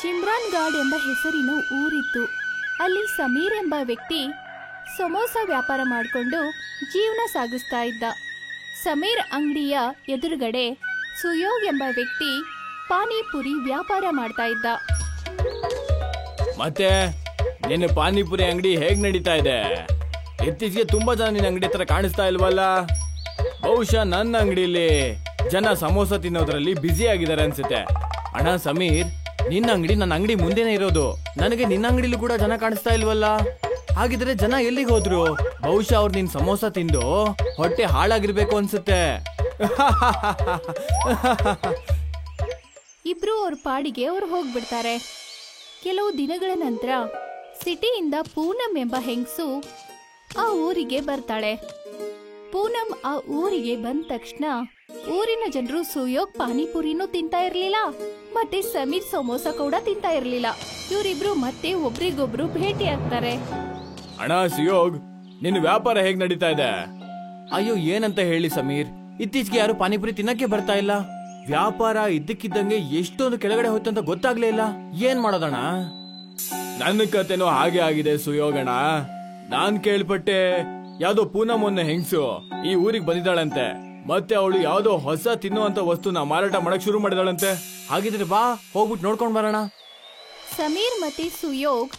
ಶಿಮ್ರಾನ್ god ಎಂಬ ಹೆಸರಿನ ಊರಿತ್ತು. ಅಲ್ಲಿ ಸಮೀರ್ ಎಂಬ ವ್ಯಕ್ತಿ ಸಮೋಸ ವ್ಯಾಪಾರ ಮಾಡಿಕೊಂಡು ಜೀವನ ಸಾಗಿಸ್ತಾ ಇದ್ದ. ಸಮೀರ್ ಅಂಗಡಿಯ ಎದುರುಗಡೆ ಸುಯೋಗ್ ಎಂಬ ವ್ಯಕ್ತಿ ಪಾನಿಪುರಿ ವ್ಯಾಪಾರ ಮಾಡ್ತಾ ಇದ್ದ. ಮತ್ತೆ ನಿನ್ನ ಪಾನಿಪುರಿ ಅಂಗಡಿ ಹೇಗ್ ನಡೀತಾ ಇದೆ? ಇತ್ತೀಚೆಗೆ ತುಂಬಾ ಜನ ನಿನ್ನ ಅಂಗಡಿ ಹತ್ರ ಕಾಣಿಸ್ತಾ ಇಲ್ವಲ್ಲ? ಬಹುಶಃ ನನ್ನ ಅಂಗಡಿಲಿ ಜನ ಸಮೋಸ ತಿನ್ನೋದ್ರಲ್ಲಿ ಬ್ಯುಸಿ ಆಗಿದ್ದಾರೆ ಅನ್ಸುತ್ತೆ. ಅಣ್ಣ ಸಮೀರ್, ನಿನ್ನ ಅಂಗಡಿ ನನ್ನ ಅಂಗಡಿ ಮುಂದೆನೆ ಇರೋದು. ನನಗೆ ನಿನ್ನ ಅಂಗಡಿಲೂ ಕೂಡ ಜನ ಕಾಣಿಸ್ತಾ ಇಲ್ವಲ್ಲ? ಹಾಗಿದ್ರೆ ಜನ ಎಲ್ಲಿಗೆ ಹೋದ್ರು? ಬಹುಶಃ ಅವ್ರು ನಿನ್ ಸಮೋಸ ತಿಂದು ಹೊಟ್ಟೆ ಹಾಳಾಗಿರ್ಬೇಕು ಅನ್ಸುತ್ತೆ. ಇಬ್ರು ಅವ್ರ ಪಾಡಿಗೆ ಅವ್ರು ಹೋಗ್ಬಿಡ್ತಾರೆ. ಕೆಲವು ದಿನಗಳ ನಂತರ ಸಿಟಿಯಿಂದ ಪೂನಂ ಎಂಬ ಹೆಂಗಸು ಆ ಊರಿಗೆ ಬರ್ತಾಳೆ. ಪೂನಂ ಆ ಊರಿಗೆ ಬಂದ ತಕ್ಷಣ ಊರಿನ ಜನರು ಸುಯೋಗ್ ಪಾನಿಪುರಿನೂ ತಿಂತಾ ಇರ್ಲಿಲ್ಲ, ಮತ್ತೆ ಸಮೀರ್ ಸಮೋಸ ಕೂಡ ತಿಂತಾ ಇರ್ಲಿಲ್ಲ. ಇವರಿಬ್ರು ಮತ್ತೆ ಒಬ್ರಿಗೊಬ್ರು ಭೇಟಿ ಆಗ್ತಾರೆ. ಅಣ್ಣ ಸುಯೋಗ್, ನಿನ್ನ ವ್ಯಾಪಾರ ಹೇಗ್ ನಡೀತಾ ಇದೆ? ಅಯ್ಯೋ, ಏನಂತ ಹೇಳಿ ಸಮೀರ್, ಇತ್ತೀಚೆಗೆ ಯಾರು ಪಾನಿಪುರಿ ತಿನ್ನಕ್ಕೆ ಬರ್ತಾ ಇಲ್ಲ. ವ್ಯಾಪಾರ ಇದ್ದಕ್ಕಿದ್ದಂಗೆ ಎಷ್ಟೊಂದು ಕೆಳಗಡೆ ಹೋಯ್ತಂತ ಗೊತ್ತಾಗ್ಲೇ ಇಲ್ಲ. ಏನ್ ಮಾಡೋದಣ್ಣ? ನನ್ನ ಕತೆನೂ ಹಾಗೆ ಆಗಿದೆ ಸುಯೋಗಣ್ಣ. ನಾನ್ ಕೇಳ್ಪಟ್ಟೆ ಯಾವ್ದೋ ಪೂನಂ ಮೊನ್ನೆ ಹೆಂಗ್ಸು ಈ ಊರಿಗೆ ಬಂದಿದ್ದಾಳಂತೆ. ಮತ್ತೆ ಅವಳು ಯಾವ್ದೋ ಹೊಸ ತಿನ್ನುವಂತ ವಸ್ತುನ ಮಾರಾಟ ಮಾಡಕ್ ಶುರು ಮಾಡಿದಾಳಂತೆ. ಹಾಗಿದ್ರೆ ಬಾ, ಹೋಗ್ಬಿಟ್ಟು ನೋಡ್ಕೊಂಡ್ ಬರೋಣ. ಸಮೀರ್ ಮತ್ತೆ ಸುಯೋಗ್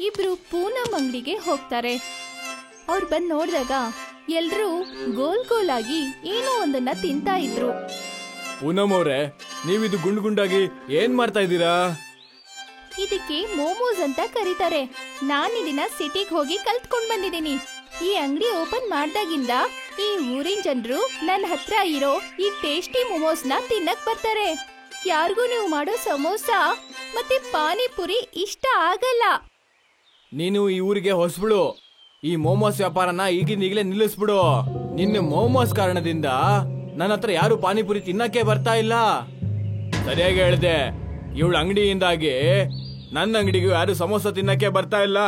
ಇಬ್ರು ಪೂನಂ ಅಂಗಡಿಗೆ ಹೋಗ್ತಾರೆ. ಅವ್ರು ಬಂದ್ ನೋಡಿದಾಗ ಎಲ್ರೂ ಗೋಲ್ ಗೋಲ್ ಆಗಿ ಏನೋ ಒಂದನ್ನ ತಿಂತಾ ಇದ್ರು. ಪೂನಂ ಅವ್ರೆ, ನೀವಿದು ಗುಂಡ್ ಗುಂಡಾಗಿ ಏನ್ ಮಾಡ್ತಾ ಇದ್ದೀರಾ? ಇದಕ್ಕೆ ಮೋಮೋಸ್ ಅಂತ ಕರೀತಾರೆ. ನಾನ್ ಇದನ್ನ ಸಿಟಿಗೆ ಹೋಗಿ ಕಲ್ತ್ಕೊಂಡ್ ಬಂದಿದ್ದೀನಿ. ಈ ಅಂಗಡಿ ಓಪನ್ ಮಾಡ್ದಾಗಿಂದ ಈ ಊರಿನ ಜನರು ನನ್ನ ಹತ್ರ ಇರೋ ಈ ಟೇಸ್ಟಿ ಮೋಮೋಸ್ ನ ತಿನ್ನಕ್ ಬರ್ತಾರೆ. ಯಾರಿಗೂ ನೀವು ಮಾಡೋ ಸಮೋಸ ಮತ್ತೆ ಪಾನಿಪುರಿ ಇಷ್ಟ ಆಗಲ್ಲ. ನೀನು ಈ ಊರಿಗೆ ಹೊಸಬಿಡು. ಈ ಮೋಮೋಸ್ ವ್ಯಾಪಾರನ ಈಗಿಂದೀಗಲೇ ನಿಲ್ಲಿಸ್ಬಿಡು. ನಿನ್ನ ಮೋಮೋಸ್ ಕಾರಣದಿಂದ ನನ್ನ ಹತ್ರ ಯಾರು ಪಾನಿಪುರಿ ತಿನ್ನಕ್ಕೆ ಬರ್ತಾ ಇಲ್ಲ. ಸರಿಯಾಗಿ ಹೇಳ್ದೆ, ಇವಳ ಅಂಗಡಿಯಿಂದಾಗಿ ನನ್ನ ಅಂಗಡಿಗೂ ಯಾರು ಸಮೋಸ ತಿನ್ನಕ್ಕೆ ಬರ್ತಾ ಇಲ್ಲ.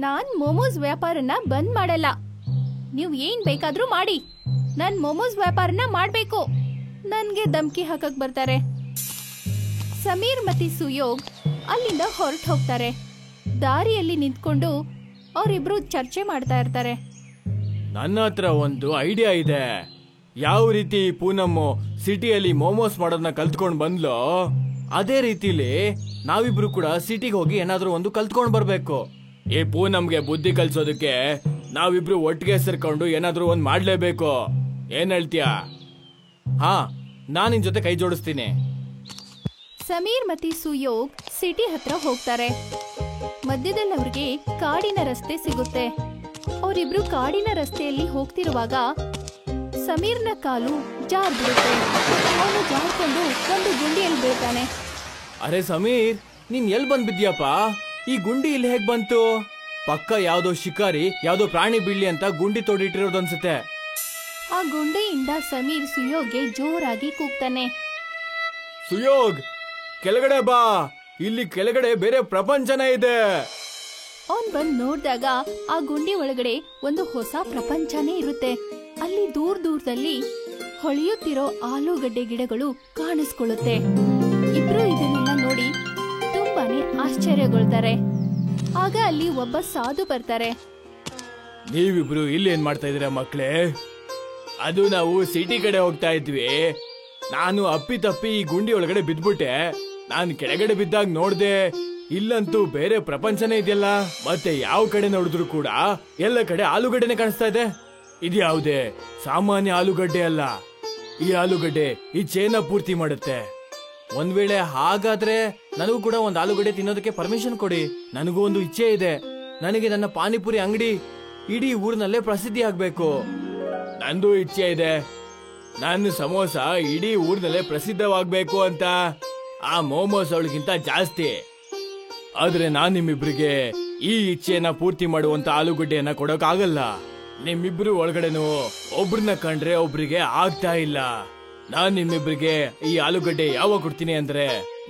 ನಾನ್ ಮೋಮೋಸ್ ವ್ಯಾಪಾರನ ಬಂದ್ ಮಾಡಲ್ಲ. ನೀವ್ ಏನ್ ಬೇಕಾದ್ರೂ ಮಾಡಿ, ನಾನ್ ಮೋಮೋಸ್ ವ್ಯಾಪಾರನ ಮಾಡ್ಬೇಕು. ನನ್ಗೆ ಧಮ್ಕಿ ಹಾಕಕ್ ಬರ್ತಾರೆ. ಸಮೀರ್ ಮತ್ತೆ ಸುಯೋಗ್ ಅಲ್ಲಿಂದ ಹೊರಟು ಹೋಗ್ತಾರೆ. ದಾರಿಯಲ್ಲಿ ನಿಂತ್ಕೊಂಡು ಅವರಿಬ್ರು ಚರ್ಚೆ ಮಾಡ್ತಾ ಇರ್ತಾರೆ. ನನ್ನ ಹತ್ರ ಒಂದು ಐಡಿಯಾ ಇದೆ. ಯಾವ ರೀತಿ ಪೂನಮ್ಮು ಸಿಟಿಯಲ್ಲಿ ಮೋಮೋಸ್ ಮಾಡೋದನ್ನ ಕಲ್ತ್ಕೊಂಡ್ ಬಂದ್ಲೋ, ಅದೇ ರೀತಿಲಿ ನಾವಿಬ್ರು ಕೂಡ ಸಿಟಿಗೆ ಹೋಗಿ ಏನಾದ್ರೂ ಒಂದು ಕಲ್ತ್ಕೊಂಡ್ ಬರ್ಬೇಕು. ಈ ಪೂನಮ್ಗೆ ಬುದ್ಧಿ ಕಲ್ಸೋದಕ್ಕೆ ನಾವಿಬ್ರು ಒಟ್ಟಿಗೆ ಸೇರ್ಕೊಂಡು ಏನಾದ್ರೂ ಒಂದ್ ಮಾಡ್ಲೇಬೇಕು. ಏನ್ ಹೇಳ್ತೀಯಾ? ಹಾ, ನಾನ್ ನಿನ್ ಜೊತೆ ಕೈ ಜೋಡಿಸ್ತೀನಿ. ಸಮೀರ್ ಮತ್ತೆ ಸುಯೋಗ್ ಸಿಟಿ ಹತ್ರ ಹೋಗ್ತಾರೆ. ಮಧ್ಯದಲ್ಲಿ ಅವ್ರಿಗೆ ಕಾಡಿನ ರಸ್ತೆ ಸಿಗುತ್ತೆ. ಅವರಿಬ್ರು ಕಾಡಿನ ರಸ್ತೆಯಲ್ಲಿ ಹೋಗ್ತಿರುವಾಗ ಸಮೀರ್ನ ಕಾಲು ಜಾರ್ ಬಿಡುತ್ತೆ. ಅವನು ಜಾರ್ಕೊಂಡು ಒಂದು ಗುಂಡಿಯಲ್ಲಿ ಬೀಳ್ತಾನೆ. ಅರೆ ಸಮೀರ್, ನೀನ್ ಎಲ್ ಬಂದ್ ಬಿದ್ಯಪ್ಪ? ಈ ಗುಂಡಿ ಇಲ್ಲಿ ಹೇಗ್ ಬಂತು? ಪಕ್ಕ ಯಾವ್ದೋ ಶಿಕಾರಿ ಯಾವ್ದೋ ಪ್ರಾಣಿ ಬೀಳ್ಲಿ ಅಂತ ಗುಂಡಿ ತೋಡಿಟ್ಟಿರೋದು ಅನ್ಸುತ್ತೆ. ಆ ಗುಂಡಿಯಿಂದ ಸಮೀರ್ ಸುಯೋಗ್ಗೆ ಜೋರಾಗಿ ಕೂಗ್ತಾನೆ. ಸುಯೋಗ್, ಕೆಳಗಡೆ ಬಾ, ಇಲ್ಲಿ ಕೆಳಗಡೆ ಬೇರೆ ಪ್ರಪಂಚನೇ ಇದೆ. ಅವನ್ ಬಂದ್ ನೋಡ್ದಾಗ ಆ ಗುಂಡಿ ಒಳಗಡೆ ಒಂದು ಹೊಸ ಪ್ರಪಂಚನೇ ಇರುತ್ತೆ. ಅಲ್ಲಿ ದೂರದಲ್ಲಿ ಹೊಳೆಯುತ್ತಿರೋ ಆಲೂಗಡ್ಡೆ ಗಿಡಗಳು ಕಾಣಿಸ್ಕೊಳ್ಳುತ್ತೆ. ಇಬ್ರು ಇದನ್ನೆಲ್ಲ ನೋಡಿ ತುಂಬಾನೇ ಆಶ್ಚರ್ಯಗೊಳ್ತಾರೆ. ಆಗ ಅಲ್ಲಿ ಒಬ್ಬ ಸಾಧು ಬರ್ತಾರೆ. ನೀವಿಬ್ರು ಇಲ್ಲಿ ಏನ್ ಮಾಡ್ತಾ ಇದೀರಾ ಮಕ್ಳೇ? ಅದು ನಾವು ಸಿಟಿ ಕಡೆ ಹೋಗ್ತಾ ಇದ್ವಿ. ನಾನು ಅಪ್ಪಿ ಈ ಗುಂಡಿ ಒಳಗಡೆ ಬಿದ್ಬಿಟ್ಟೆ. ನಾನ್ ಕೆಳಗಡೆ ಬಿದ್ದಾಗ ನೋಡ್ದೆ, ಇಲ್ಲಂತೂ ಬೇರೆ ಪ್ರಪಂಚನೇ ಇದೆಯಲ್ಲ. ಮತ್ತೆ ಯಾವ ಕಡೆ ನೋಡಿದ್ರು ಕೂಡ ಎಲ್ಲ ಕಡೆ ಆಲೂಗಡ್ಡೆನೆ ಕಾಣಿಸ್ತಾ ಇದೆ. ಇದ್ಯಾವುದೇ ಸಾಮಾನ್ಯ ಆಲೂಗಡ್ಡೆ ಅಲ್ಲ. ಈ ಆಲೂಗಡ್ಡೆ ಈ ಚೇನ ಪೂರ್ತಿ ಮಾಡುತ್ತೆ. ಒಂದ್ ವೇಳೆ ಹಾಗಾದ್ರೆ ನನಗೂ ಕೂಡ ಒಂದ್ ಆಲೂಗಡ್ಡೆ ತಿನ್ನೋದಕ್ಕೆ ಪರ್ಮಿಷನ್ ಕೊಡಿ. ನನಗೂ ಒಂದು ಇಚ್ಛೆ ಇದೆ. ನನಗೆ ನನ್ನ ಪಾನಿಪುರಿ ಅಂಗಡಿ ಇಡೀ ಊರಿನಲ್ಲೇ ಪ್ರಸಿದ್ಧಿ ಆಗ್ಬೇಕು. ನಂದು ಇಚ್ಛೆ ಇದೆ, ನನ್ನ ಸಮೋಸ ಇಡೀ ಊರಿನಲ್ಲೇ ಪ್ರಸಿದ್ಧವಾಗ್ಬೇಕು ಅಂತ. ಆ ಮೋಮೋಸ್ ಅವಳಿಗಿಂತ ಜಾಸ್ತಿ. ಆದ್ರೆ ನಾನ್ ನಿಮ್ಮಿಬ್ರಿಗೆ ಈ ಇಚ್ಛೆಯನ್ನ ಪೂರ್ತಿ ಮಾಡುವಂತ ಆಲೂಗಡ್ಡೆಯನ್ನ ಕೊಡೋಕ್ ಆಗಲ್ಲ. ನಿಮ್ಮಿಬ್ರು ಒಳಗಡೆನು ಒಬ್ರನ್ನ ಕಂಡ್ರೆ ಒಬ್ರಿಗೆ ಆಗ್ತಾ ಇಲ್ಲ. ನಾನ್ ನಿಮ್ಮಿಬ್ರಿಗೆ ಈ ಆಲೂಗಡ್ಡೆ ಯಾವಾಗ ಕೊಡ್ತೀನಿ ಅಂದ್ರೆ,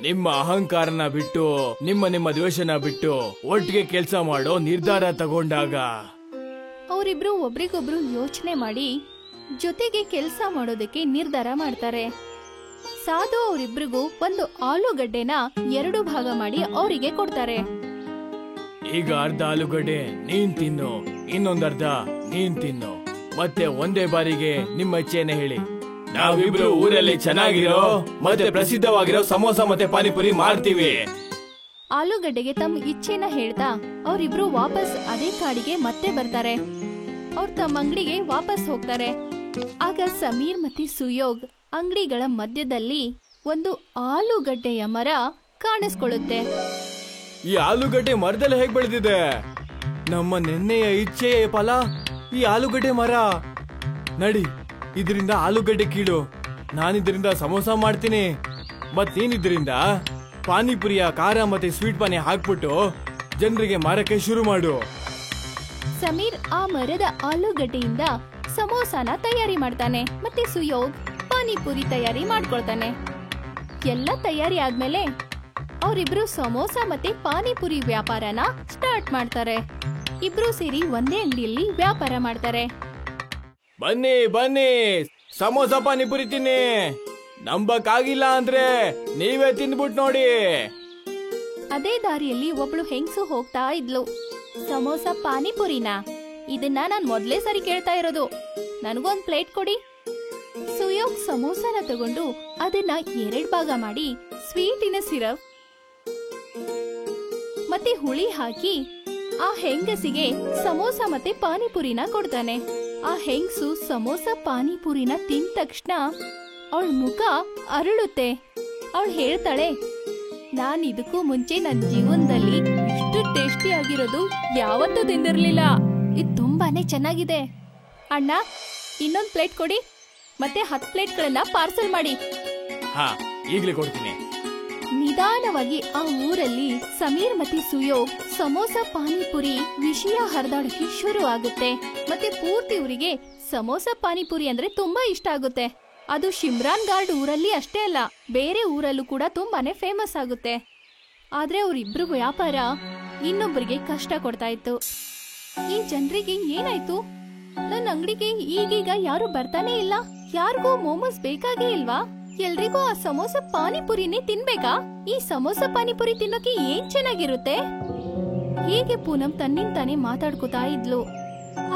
ನಿಮ್ಮ ಅಹಂಕಾರನ ಬಿಟ್ಟು ನಿಮ್ಮ ದ್ವೇಷನ ಬಿಟ್ಟು ಒಟ್ಟಿಗೆ ಕೆಲ್ಸ ಮಾಡೋ ನಿರ್ಧಾರ ತಗೊಂಡಾಗ. ಅವರಿಬ್ರು ಒಬ್ರಿಗೊಬ್ರು ಯೋಚನೆ ಮಾಡಿ ಜೊತೆಗೆ ಕೆಲಸ ಮಾಡೋದಕ್ಕೆ ನಿರ್ಧಾರ ಮಾಡ್ತಾರೆ. ಸಾಧು ಅವರಿಬ್ರಿಗೂ ಒಂದು ಆಲೂಗಡ್ಡೆನ 2 ಭಾಗ ಮಾಡಿ ಅವರಿಗೆ ಕೊಡ್ತಾರೆ. ಈಗ ಅರ್ಧ ಆಲೂಗಡ್ಡೆ ನೀನ್ ತಿನ್ನು, ಇನ್ನೊಂದರ್ಧ ನೀನ್ ತಿನ್ನು. ಮತ್ತೆ ಒಂದೇ ಬಾರಿಗೆ ನಿಮ್ಮ ಇಚ್ಛೆನ ಹೇಳಿ. ನಾವಿಬ್ರು ಊರಲ್ಲಿ ಚೆನ್ನಾಗಿರೋ ಮತ್ತೆ ಪ್ರಸಿದ್ಧವಾಗಿರೋ ಸಮೋಸ ಮತ್ತೆ ಪಾನಿಪುರಿ ಮಾಡ್ತೀವಿ. ಆಲೂಗಡ್ಡೆಗೆ ತಮ್ಮ ಇಚ್ಛೆನ ಹೇಳ್ತಾ ಅವರಿಬ್ರು ವಾಪಸ್ ಅದೇ ಕಾಡಿಗೆ ಮತ್ತೆ ಬರ್ತಾರೆ. ಅವ್ರು ತಮ್ಮ ಅಂಗಡಿಗೆ ವಾಪಸ್ ಹೋಗ್ತಾರೆ. ಆಗ ಸಮೀರ್ ಮತ್ತೆ ಸುಯೋಗ್ ಅಂಗಡಿಗಳ ಮಧ್ಯದಲ್ಲಿ ಒಂದು ಆಲೂಗಡ್ಡೆಯ ಮರ ಕಾಣಿಸ್ಕೊಳ್ಳುತ್ತೆ. ಈ ಆಲೂಗಡ್ಡೆ ಮರದಲ್ಲಿ ಹೇಗ್ ಬೆಳೆದಿದೆ? ನಮ್ಮ ನೆನ್ನೆಯ ಇಚ್ಛೆಯ ಫಲ ಈ ಆಲೂಗಡ್ಡೆ ಮರ. ನಡಿ, ಇದರಿಂದ ಆಲೂಗಡ್ಡೆ ಕೀಳು. ನಾನಿದ್ರಿಂದ ಸಮೋಸ ಮಾಡ್ತೀನಿ, ಮತ್ ನೀನಿದ್ರಿಂದ ಪಾನಿಪುರಿಯ ಖಾರ ಮತ್ತೆ ಸ್ವೀಟ್ ಪಾನಿ ಹಾಕ್ಬಿಟ್ಟು ಜನರಿಗೆ ಮಾರಕ್ಕೆ ಶುರು ಮಾಡು. ಸಮೀರ್ ಆ ಮರದ ಆಲೂಗಡ್ಡೆಯಿಂದ ಸಮೋಸಾನ ತಯಾರಿ ಮಾಡ್ತಾನೆ. ಮತ್ತೆ ಸುಯೋಗ್ ಪಾನಿಪುರಿ ತಯಾರಿ ಮಾಡ್ಕೊಳ್ತಾನೆ. ಎಲ್ಲ ತಯಾರಿ ಆದ್ಮೇಲೆ ಅವರಿಬ್ರು ಸಮೋಸ ಮತ್ತೆ ಪಾನಿಪುರಿ ವ್ಯಾಪಾರನ ಸ್ಟಾರ್ಟ್ ಮಾಡ್ತಾರೆ. ಇಬ್ರು ಸೇರಿ ಒಂದೇ ಅಂಗಡಿಯಲ್ಲಿ ವ್ಯಾಪಾರ ಮಾಡ್ತಾರೆ. ಬನ್ನಿ ಬನ್ನಿ, ಸಮೋಸ ಪಾನಿಪುರಿ ತಿನ್ನಿ. ನಂಬಕ್ಕಾಗಿಲ್ಲ ಅಂದ್ರೆ ನೀವೇ ತಿಂದ್ಬಿಟ್ ನೋಡಿ. ಅದೇ ದಾರಿಯಲ್ಲಿ ಒಬ್ಳು ಹೆಂಗಸು ಹೋಗ್ತಾ ಇದ್ಲು. ಸಮೋಸ ಪಾನಿಪುರಿನಾ? ಇದನ್ನ ನಾನ್ ಮೊದ್ಲೇ ಸರಿ ಕೇಳ್ತಾ ಇರೋದು. ನನಗೊಂದ್ ಪ್ಲೇಟ್ ಕೊಡಿ. ಸುಯೋಗ್ ಸಮೋಸನ ತಗೊಂಡು ಅದನ್ನ 2 ಭಾಗ ಮಾಡಿ ಸ್ವೀಟಿನ ಸಿರಪ್ ಮತ್ತೆ ಹುಳಿ ಹಾಕಿ ಆ ಹೆಂಗಸಿಗೆ ಸಮೋಸ ಮತ್ತೆ ಪಾನಿಪುರಿನ ಕೊಡ್ತಾನೆ. ಆ ಹೆಂಗಸು ಸಮೋಸ ಪಾನಿಪುರಿನ ತಿಂದ ತಕ್ಷಣ ಅವಳ ಮುಖ ಅರಳುತ್ತೆ. ಅವಳು ಹೇಳ್ತಾಳೆ, ನಾನ್ ಇದಕ್ಕೂ ಮುಂಚೆ ನನ್ನ ಜೀವನದಲ್ಲಿ ಇಷ್ಟು ಟೇಸ್ಟಿ ಆಗಿರೋದು ಯಾವತ್ತೂ ತಿಂದಿರ್ಲಿಲ್ಲ. ಇದು ತುಂಬಾನೇ ಚೆನ್ನಾಗಿದೆ. ಅಣ್ಣ, ಇನ್ನೊಂದ್ ಪ್ಲೇಟ್ ಕೊಡಿ. ಮತ್ತೆ 10 ಪ್ಲೇಟ್ಗಳನ್ನ ಪಾರ್ಸಲ್ ಮಾಡಿ. ಹಾ, ಈಗ್ಲೇ ಕೊಡ್ತೀನಿ. ನಿಧಾನವಾಗಿ ಆ ಊರಲ್ಲಿ ಸಮೀರ್ ಮತ್ತೆ ಸುಯೋಗ್ ಸಮೋಸ ಪಾನಿಪುರಿ ವಿಷಯ ಹರಿದಾಡಕ್ಕೆ ಶುರು ಆಗುತ್ತೆ. ಮತ್ತೆ ಪೂರ್ತಿ ಊರಿಗೆ ಸಮೋಸ ಪಾನಿಪುರಿ ಅಂದ್ರೆ ತುಂಬಾ ಇಷ್ಟ ಆಗುತ್ತೆ. ಅದು ಶಿಮ್ರಾನ್ ಗಾರ್ಡ್ ಊರಲ್ಲಿ ಅಷ್ಟೇ ಅಲ್ಲ, ಬೇರೆ ಊರಲ್ಲೂ ಕೂಡ ತುಂಬಾನೇ ಫೇಮಸ್ ಆಗುತ್ತೆ. ಆದ್ರೆ ಅವರಿಬ್ರು ವ್ಯಾಪಾರ ಇನ್ನೊಬ್ಬರಿಗೆ ಕಷ್ಟ ಕೊಡ್ತಾ ಇತ್ತು. ಈ ಜನರಿಗೆ ಏನಾಯ್ತು? ನನ್ನ ಅಂಗಡಿಗೆ ಈಗೀಗ ಯಾರು ಬರ್ತಾನೆ ಇಲ್ಲ. ಯಾರಿಗೂ ಮೋಮೋಸ್ ಬೇಕಾಗೇ ಇಲ್ವಾ? ಎಲ್ರಿಗೂ ಆ ಸಮೋಸ ಪಾನಿಪುರಿನೇ ತಿನ್ಬೇಕಾ? ಈ ಸಮೋಸ ಪಾನಿಪುರಿ ತಿನ್ನೋಕೆ ಏನ್ ಚೆನ್ನಾಗಿರುತ್ತೆ? ಹೀಗೆ ಪೂನಂ ತನ್ನಿಂತಾನೆ ಮಾತಾಡ್ಕೋತಾ ಇದ್ಲು.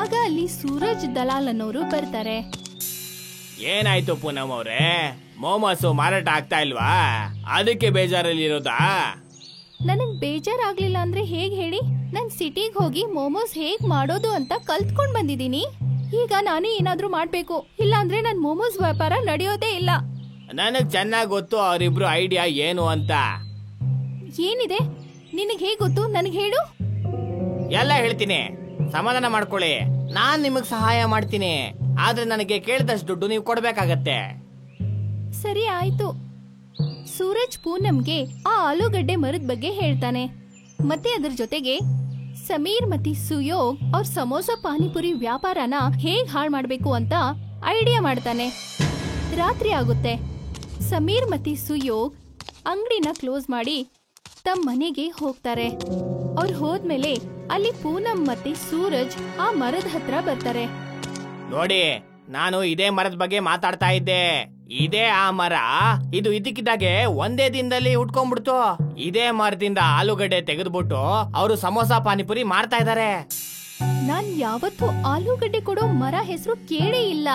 ಆಗ ಅಲ್ಲಿ ಸೂರಜ್ ದಲಾಲ್ ಅನ್ನೋರು ಬರ್ತಾರೆ. ಏನಾಯ್ತು ಪೂನಂ ಅವ್ರೆ, ಮೋಮೋಸು ಮಾರಾಟ ಆಗ್ತಾ ಇಲ್ವಾ? ಅದಕ್ಕೆ ಬೇಜಾರಲ್ಲಿ ಇರೋದಾ? ನನಗ್ ಬೇಜಾರಾಗ್ಲಿಲ್ಲ ಅಂದ್ರೆ ಹೇಗ್ ಹೇಳಿ? ನಾನ್ ಸಿಟಿಗ್ ಹೋಗಿ ಮೋಮೋಸ್ ಹೇಗ್ ಮಾಡೋದು ಅಂತ ಕಲ್ತ್ಕೊಂಡ್ ಬಂದಿದೀನಿ. ಈಗ ನಾನೇ ಏನಾದ್ರೂ ಮಾಡ್ಬೇಕು, ಇಲ್ಲ ಅಂದ್ರೆ ನನ್ ಮೋಮೋಸ್ ವ್ಯಾಪಾರ ನಡೆಯೋದೇ ಇಲ್ಲ. ನನಗ್ ಚೆನ್ನಾಗ್ ಗೊತ್ತು ಅವರಿಬ್ರು ಐಡಿಯಾ ಏನು ಅಂತ. ಏನಿದೆ? ನಿನಗ್ ಹೇಗ್ ಗೊತ್ತು? ನನಗ್ ಹೇಳು. ಎಲ್ಲ ಹೇಳ್ತೀನಿ, ಸಮಾಧಾನ ಮಾಡ್ಕೊಳ್ಳಿ. ನಾನ್ ನಿಮಗ್ ಸಹಾಯ ಮಾಡ್ತೀನಿ, ಆದ್ರೆ ನನಗೆ ಕೇಳಿದಷ್ಟು ದುಡ್ಡು ನೀವು ಕೊಡ್ಬೇಕಾಗತ್ತೆ. ಸರಿ ಆಯ್ತು. ಸೂರಜ್ ಪೂನಂಗೆ ಆ ಆಲೂಗಡ್ಡೆ ಮರದ ಬಗ್ಗೆ ಹೇಳ್ತಾನೆ. ಮತ್ತೆ ಅದ್ರ ಜೊತೆಗೆ ಸಮೀರ್ ಮತ್ತೆ ಸುಯೋಗ್ ಅವ್ರ ಸಮೋಸ ಪಾನಿಪುರಿ ವ್ಯಾಪಾರನ ಹೇಗ್ ಹಾಳು ಮಾಡ್ಬೇಕು ಅಂತ ಐಡಿಯಾ ಮಾಡ್ತಾನೆ. ರಾತ್ರಿ ಆಗುತ್ತೆ. ಸಮೀರ್ ಮತ್ತೆ ಸುಯೋಗ್ ಅಂಗಡಿನ ಕ್ಲೋಸ್ ಮಾಡಿ ತಮ್ಮ ಮನೆಗೆ ಹೋಗ್ತಾರೆ. ಅವ್ರು ಹೋದ್ಮೇಲೆ ಅಲ್ಲಿ ಪೂನಂ ಮತ್ತೆ ಸೂರಜ್ ಆ ಮರದ ಹತ್ರ ಬರ್ತಾರೆ. ನೋಡಿ, ನಾನು ಇದೇ ಮರದ ಬಗ್ಗೆ ಮಾತಾಡ್ತಾ ಇದ್ದೆ. ಇದೇ ಆ ಮರ. ಇದು ಇದಕ್ಕಿದ್ದಾಗೆ ಒಂದೇ ದಿನದಲ್ಲಿ ಉಟ್ಕೊಂಡ್ಬಿಡ್ತು. ಇದೇ ಮರದಿಂದ ಆಲೂಗಡ್ಡೆ ತೆಗೆದ್ಬಿಟ್ಟು ಅವರು ಸಮೋಸ ಪಾನಿಪುರಿ ಮಾಡ್ತಾ ಇದಾರೆ. ನಾನ್ ಯಾವತ್ತೂ ಆಲೂಗಡ್ಡೆ ಕೊಡೋ ಮರ ಹೆಸರು ಕೇಳೇ ಇಲ್ಲ.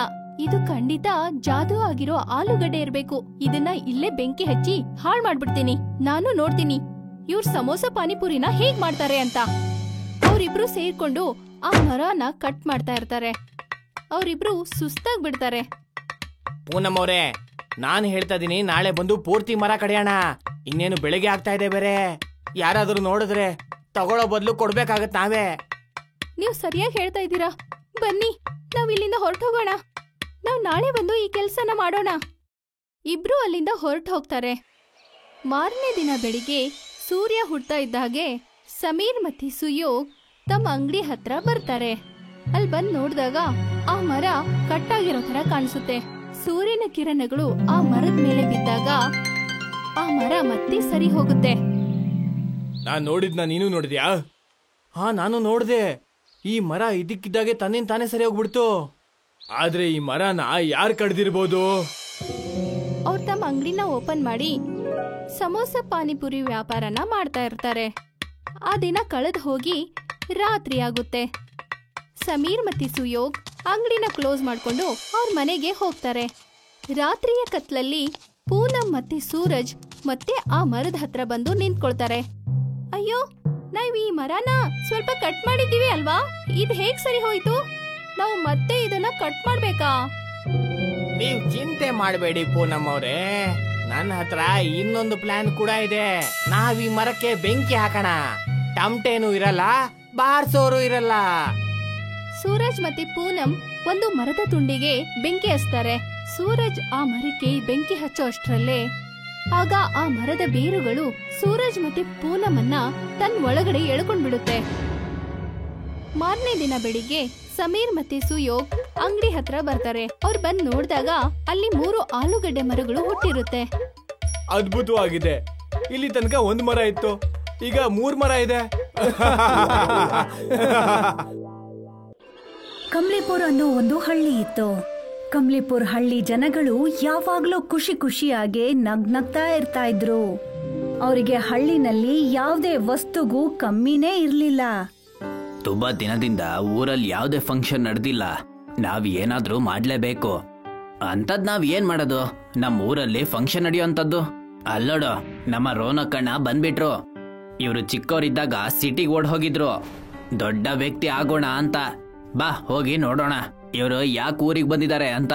ಇದು ಖಂಡಿತ ಜಾದೂ ಆಗಿರೋ ಆಲೂಗಡ್ಡೆ ಇರ್ಬೇಕು. ಇದನ್ನ ಇಲ್ಲೇ ಬೆಂಕಿ ಹಚ್ಚಿ ಹಾಳ್ ಮಾಡ್ಬಿಡ್ತೀನಿ. ನಾನು ನೋಡ್ತೀನಿ ಇವ್ರ ಸಮೋಸ ಪಾನಿಪುರಿನ ಹೇಗ್ ಮಾಡ್ತಾರೆ ಅಂತ. ಅವ್ರಿಬ್ರು ಸೇರ್ಕೊಂಡು ಆ ಮರನ ಕಟ್ ಮಾಡ್ತಾ ಇರ್ತಾರೆ. ಅವ್ರಿಬ್ರು ಸುಸ್ತಾಗ್ ಬಿಡ್ತಾರೆ. ಪೂನಂ ಅವ್ರೆ, ನಾನು ಹೇಳ್ತಾ ಇದೀನಿ, ನಾಳೆ ಬಂದು ಪೂರ್ತಿ ಮರ ಕಡಿಯೋಣ. ಇನ್ನೇನು ಬೆಳಿಗ್ಗೆ ಆಗ್ತಾ ಇದೆ ಬೇರೆ. ಯಾರಾದ್ರೂ ನೋಡಿದ್ರೆ ತಗೊಳ್ಳೋ ಬದಲು ಕೊಡ್ಬೇಕಾಗತ್ ನಾವೇ. ನೀವು ಸರಿಯಾಗಿ ಹೇಳ್ತಾ ಇದ್ದೀರಾ. ಬನ್ನಿ, ನಾವ್ ಇಲ್ಲಿಂದ ಹೊರಟೋಗೋಣ. ನಾವ್ ನಾಳೆ ಬಂದು ಈ ಕೆಲ್ಸನ ಮಾಡೋಣ. ಇಬ್ರು ಅಲ್ಲಿಂದ ಹೊರಟು ಹೋಗ್ತಾರೆ. ಮಾರನೇ ದಿನ ಬೆಳಿಗ್ಗೆ ಸೂರ್ಯ ಹುಡ್ತಾ ಇದ್ದ ಹಾಗೆ ಸಮೀರ್ ಮತ್ತೆ ಸುಯೋಗ್ ತಮ್ಮ ಅಂಗಡಿ ಹತ್ರ ಬರ್ತಾರೆ. ಅಲ್ಲಿ ಬಂದ್ ನೋಡಿದಾಗ ಆ ಮರ ಕಟ್ಟಾಗಿರೋ ತರ ಕಾಣಿಸುತ್ತೆ. ಸೂರ್ಯನ ಕಿರಣಗಳು ಆ ಮರದ ಮೇಲೆ ಬಿದ್ದಾಗ ಆ ಮರ ಮತ್ತೆ ಸರಿ ಹೋಗುತ್ತೆ. ನಾನ್ ನೋಡಿದ್ನ ನೀನು ನೋಡಿದ್ಯಾ? ಹಾ, ನಾನು ನೋಡ್ದೆ. ಈ ಮರ ಇದಕ್ಕಿದ್ದಾಗೆ ತನ್ನಿಂದ ತಾನೇ ಸರಿ ಹೋಗ್ಬಿಡ್ತು. ಆದ್ರೆ ಈ ಮರನ ಯಾರು ಕಡ್ದಿರ್ಬೋದು? ಅವ್ರು ತಮ್ಮ ಅಂಗಡಿನ ಓಪನ್ ಮಾಡಿ ಸಮೋಸ ಪಾನಿಪುರಿ ವ್ಯಾಪಾರನ ಮಾಡ್ತಾ ಇರ್ತಾರೆ. ಆ ದಿನ ಕಳೆದು ಹೋಗಿ ರಾತ್ರಿ ಆಗುತ್ತೆ. ಸಮೀರ್ ಮತ್ತೆ ಸುಯೋಗ್ ಅಂಗಡಿನ ಕ್ಲೋಸ್ ಮಾಡ್ಕೊಂಡು ಅವ್ರ ಮನೆಗೆ ಹೋಗ್ತಾರೆ. ರಾತ್ರಿಯ ಕತ್ಲಲ್ಲಿ ಪೂನಂ ಮತ್ತೆ ಸೂರಜ್ ಮತ್ತೆ ಆ ಮರದ ಹತ್ರ ಬಂದು ನಿಂತ್ಕೊಳ್ತಾರೆ. ಅಯ್ಯೋ, ನಾವ್ ಈ ಮರನ ಸ್ವಲ್ಪ ಕಟ್ ಮಾಡಿದೀವಿ ಅಲ್ವಾ? ಇದ್ ಹೇಗ್ ಸರಿ ಹೋಯ್ತು? ನಾವು ಮತ್ತೆ ಇದನ್ನ ಕಟ್ ಮಾಡ್ಬೇಕಾ? ನೀವ್ ಚಿಂತೆ ಮಾಡಬೇಡಿ ಪೂನಂ ಅವ್ರೆ, ನನ್ನ ಹತ್ರ ಇನ್ನೊಂದು ಪ್ಲಾನ್ ಕೂಡ ಇದೆ. ನಾವ್ ಈ ಮರಕ್ಕೆ ಬೆಂಕಿ ಹಾಕೋಣ. ಟಮಟೇನು ಇರಲ್ಲ, ಬಾರ್ಸೋರು ಇರಲ್ಲ. ಸೂರಜ್ ಮತ್ತೆ ಪೂನಂ ಒಂದು ಮರದ ತುಂಡಿಗೆ ಬೆಂಕಿ ಹಚ್ತಾರೆ. ಸೂರಜ್ ಆ ಮರಕ್ಕೆ ಬೆಂಕಿ ಹಚ್ಚೋ ಅಷ್ಟ್ರಲ್ಲೇ ಆಗ ಆ ಮರದ ಬೇರುಗಳು ಸೂರಜ್ ಮತ್ತೆ ಪೂನಮನ್ನ ತನ್ನ ಒಳಗಡೆ ಎಳ್ಕೊಂಡ್ಬಿಡುತ್ತೆ. ಮಾರನೇ ದಿನ ಬೆಳಿಗ್ಗೆ ಸಮೀರ್ ಮತ್ತೆ ಸುಯೋಗ್ ಅಂಗಡಿ ಹತ್ರ ಬರ್ತಾರೆ. ಅವ್ರು ಬಂದ್ ನೋಡಿದಾಗ ಅಲ್ಲಿ 3 ಆಲೂಗಡ್ಡೆ ಮರಗಳು ಹುಟ್ಟಿರುತ್ತೆ. ಅದ್ಭುತವಾಗಿದೆ. ಇಲ್ಲಿ ತನಕ 1 ಮರ ಇತ್ತು, ಈಗ 3 ಮರ ಇದೆ. ಕಮ್ಲಿಪುರ್ ಅನ್ನೋ ಒಂದು ಹಳ್ಳಿ ಇತ್ತು. ಕಮ್ಲಿಪುರ್ ಹಳ್ಳಿ ಜನಗಳು ಯಾವಾಗ್ಲೂ ಖುಷಿ ಖುಷಿಯಾಗಿ ನಗ್ನಗ್ತಾ ಇರ್ತಾ ಇದ್ರು. ಅವರಿಗೆ ಹಳ್ಳಿನಲ್ಲಿ ಯಾವುದೇ ವಸ್ತುಗೂ ಕಮ್ಮಿನೇ ಇರ್ಲಿಲ್ಲ. ತುಂಬಾ ದಿನದಿಂದ ಊರಲ್ಲಿ ಯಾವುದೇ ಫಂಕ್ಷನ್ ನಡೆದಿಲ್ಲ. ನಾವ್ ಏನಾದ್ರೂ ಮಾಡ್ಲೇಬೇಕು. ಅಂತದ್ ನಾವ್ ಏನ್ ಮಾಡೋದು? ನಮ್ಮ ಊರಲ್ಲಿ ಫಂಕ್ಷನ್ ನಡೆಯುವಂತದ್ದು. ಅಲ್ಲೋಡು, ನಮ್ಮ ರೋನಕ್ಕಣ್ಣ ಬಂದ್ಬಿಟ್ರು. ಇವ್ರು ಚಿಕ್ಕವರಿದ್ದಾಗ ಸಿಟಿಗೆ ಓಡ್ ಹೋಗಿದ್ರು. ದೊಡ್ಡ ವ್ಯಕ್ತಿ ಆಗೋಣ ಅಂತ. ಬಾ ಹೋಗಿ ನೋಡೋಣ ಇವ್ರು ಯಾಕೆ ಊರಿಗೆ ಬಂದಿದ್ದಾರೆ ಅಂತ.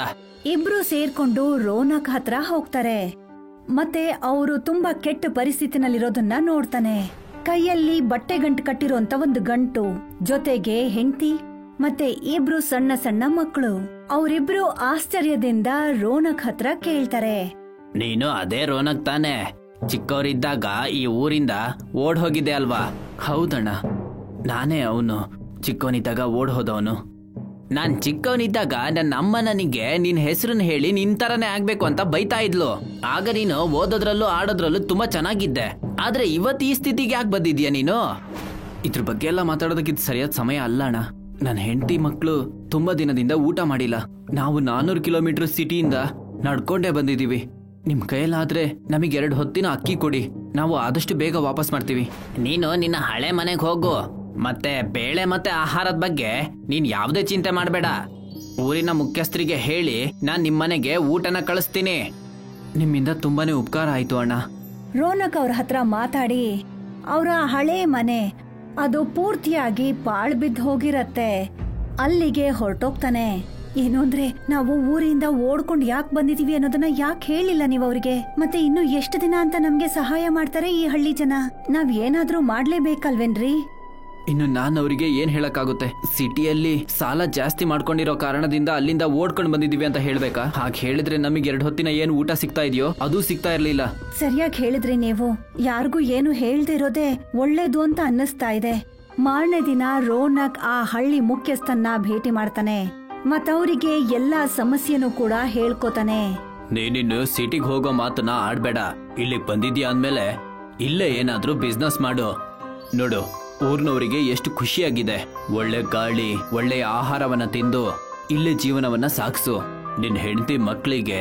ಇಬ್ರು ಸೇರ್ಕೊಂಡು ರೋನಕ್ ಹತ್ರ ಹೋಗ್ತಾರೆ. ಮತ್ತೆ ಅವರು ತುಂಬಾ ಕೆಟ್ಟ ಪರಿಸ್ಥಿತಿನಲ್ಲಿರೋದನ್ನ ನೋಡ್ತಾನೆ. ಕೈಯಲ್ಲಿ ಬಟ್ಟೆ ಗಂಟು ಕಟ್ಟಿರೋಂತ ಒಂದು ಗಂಟು, ಜೊತೆಗೆ ಹೆಂಡತಿ ಮತ್ತೆ 2 ಸಣ್ಣ ಸಣ್ಣ ಮಕ್ಕಳು. ಅವರಿಬ್ರು ಆಶ್ಚರ್ಯದಿಂದ ರೋನಕ್ ಹತ್ರ ಕೇಳ್ತಾರೆ, ನೀನು ಅದೇ ರೋನಕ್ ತಾನೆ? ಚಿಕ್ಕವರಿದ್ದಾಗ ಈ ಊರಿಂದ ಓಡ್ ಹೋಗಿದ್ದೆ ಅಲ್ವಾ? ಹೌದಣ್ಣ, ನಾನೇ ಅವನು. ಚಿಕ್ಕವನಿದ್ದಾಗ ಓಡ್ ಹೋದವನು. ನಾನ್ ಚಿಕ್ಕವನಿದ್ದಾಗ ನನ್ನ ಅಮ್ಮ ನನಗೆ ನಿನ್ ಹೆಸರನ್ನ ಹೇಳಿ ನಿನ್ ತರನೇ ಆಗ್ಬೇಕು ಅಂತ ಬೈತಾ ಇದ್ಲು. ಆಗ ನೀನು ಓದೋದ್ರಲ್ಲೂ ಆಡೋದ್ರಲ್ಲೂ ತುಂಬಾ ಚೆನ್ನಾಗಿದ್ದೆ. ಆದ್ರೆ ಇವತ್ತು ಈ ಸ್ಥಿತಿಗೆ ಯಾಕೆ ಬಂದಿದ್ಯಾ ನೀನು? ಇದ್ರ ಬಗ್ಗೆ ಎಲ್ಲ ಮಾತಾಡೋದಕ್ಕೆ ಇದು ಸರಿಯಾದ ಸಮಯ ಅಲ್ಲ ಅಣ್ಣ. ನನ್ನ ಹೆಂಡತಿ ಮಕ್ಕಳು ತುಂಬಾ ದಿನದಿಂದ ಊಟ ಮಾಡಿಲ್ಲ. ನಾವು 400 ಕಿಲೋಮೀಟರ್ ಸಿಟಿಯಿಂದ ನಡ್ಕೊಂಡೇ ಬಂದಿದೀವಿ. ನಿಮ್ ಕೈಯಲ್ಲಾದ್ರೆ ನಮಗೆ 2 ಹೊತ್ತಿನ ಅಕ್ಕಿ ಕೊಡಿ, ನಾವು ಆದಷ್ಟು ಬೇಗ ವಾಪಸ್ ಮಾಡ್ತೀವಿ. ನೀನು ನಿನ್ನ ಹಳೆ ಮನೆಗೆ ಹೋಗು. ಮತ್ತೆ ಬೇಳೆ ಮತ್ತೆ ಆಹಾರದ ಬಗ್ಗೆ ನೀನ್ ಯಾವ್ದೇ ಚಿಂತೆ ಮಾಡಬೇಡ. ಊರಿನ ಮುಖ್ಯಸ್ಥರಿಗೆ ಹೇಳಿ ನಾನ್ ನಿಮ್ಮನೆಗೆ ಊಟನ ಕಳಿಸ್ತೀನಿ. ನಿಮ್ಮಿಂದ ತುಂಬಾನೇ ಉಪಕಾರ ಆಯ್ತು ಅಣ್ಣ. ರೋನಕ್ ಅವ್ರ ಹತ್ರ ಮಾತಾಡಿ ಅವರ ಹಳೆ ಮನೆ ಅದು ಪೂರ್ತಿಯಾಗಿ ಪಾಳ್ ಬಿದ್ದು ಹೋಗಿರತ್ತೆ. ಅಲ್ಲಿಗೆ ಹೊರಟೋಗ್ತಾನೆ. ಏನು ಅಂದ್ರೆ, ನಾವು ಊರಿಂದ ಓಡ್ಕೊಂಡು ಯಾಕೆ ಬಂದಿದೀವಿ ಅನ್ನೋದನ್ನ ಯಾಕೆ ಹೇಳಿಲ್ಲ ನೀವು ಅವ್ರಿಗೆ? ಮತ್ತೆ ಇನ್ನು ಎಷ್ಟು ದಿನ ಅಂತ ನಮ್ಗೆ ಸಹಾಯ ಮಾಡ್ತಾರೆ ಈ ಹಳ್ಳಿ ಜನ? ನಾವ್ ಏನಾದ್ರೂ ಮಾಡ್ಲೇಬೇಕಲ್ವೇನ್ರಿ? ಇನ್ನು ನಾನು ಅವರಿಗೆ ಏನ್ ಹೇಳಕ್ಕಾಗುತ್ತೆ? ಸಿಟಿಯಲ್ಲಿ ಸಾಲ ಜಾಸ್ತಿ ಮಾಡ್ಕೊಂಡಿರೋ ಕಾರಣದಿಂದ ಅಲ್ಲಿಂದ ಓಡ್ಕೊಂಡು ಬಂದಿದೀವಿ ಅಂತ ಹೇಳ್ಬೇಕಾ? ಹಾಗೆ ಹೇಳಿದ್ರೆ ನಮಗೆ 2 ಹೊತ್ತಿನ ಏನ್ ಊಟ ಸಿಗ್ತಾ ಇದೆಯೋ ಅದು ಸಿಗ್ತಾ ಇರ್ಲಿಲ್ಲ. ಸರಿಯಾಗಿ ಹೇಳಿದ್ರಿ ನೀವು. ಯಾರಿಗೂ ಏನು ಹೇಳ್ದೆ ಇರೋದೇ ಒಳ್ಳೇದು ಅಂತ ಅನ್ನಿಸ್ತಾ ಇದೆ. ಮಾರನೇ ದಿನ ರೋನಕ್ ಆ ಹಳ್ಳಿ ಮುಖ್ಯಸ್ಥನ್ನ ಭೇಟಿ ಮಾಡ್ತಾನೆ. ಮತ್ತವರಿಗೆ ಎಲ್ಲಾ ಸಮಸ್ಯೆನೂ ಕೂಡ ಹೇಳ್ಕೊತಾನೆ. ನೀನಿನ್ನು ಸಿಟಿಗೆ ಹೋಗೋ ಮಾತನ್ನ ಆಡ್ಬೇಡ. ಇಲ್ಲಿಗೆ ಬಂದಿದ್ಯಾ ಅಂದ್ಮೇಲೆ ಇಲ್ಲೇ ಏನಾದ್ರೂ ಬಿಸ್ನೆಸ್ ಮಾಡು. ನೋಡು, ಊರ್ನವರಿಗೆ ಎಷ್ಟು ಖುಷಿಯಾಗಿದೆ. ಒಳ್ಳೆ ಗಾಳಿ, ಒಳ್ಳೆಯ ಆಹಾರವನ್ನ ತಿಂದು ಇಲ್ಲೇ ಜೀವನವನ್ನ ಸಾಗಿಸು. ನಿನ್ ಹೆಂಡತಿ ಮಕ್ಕಳಿಗೆ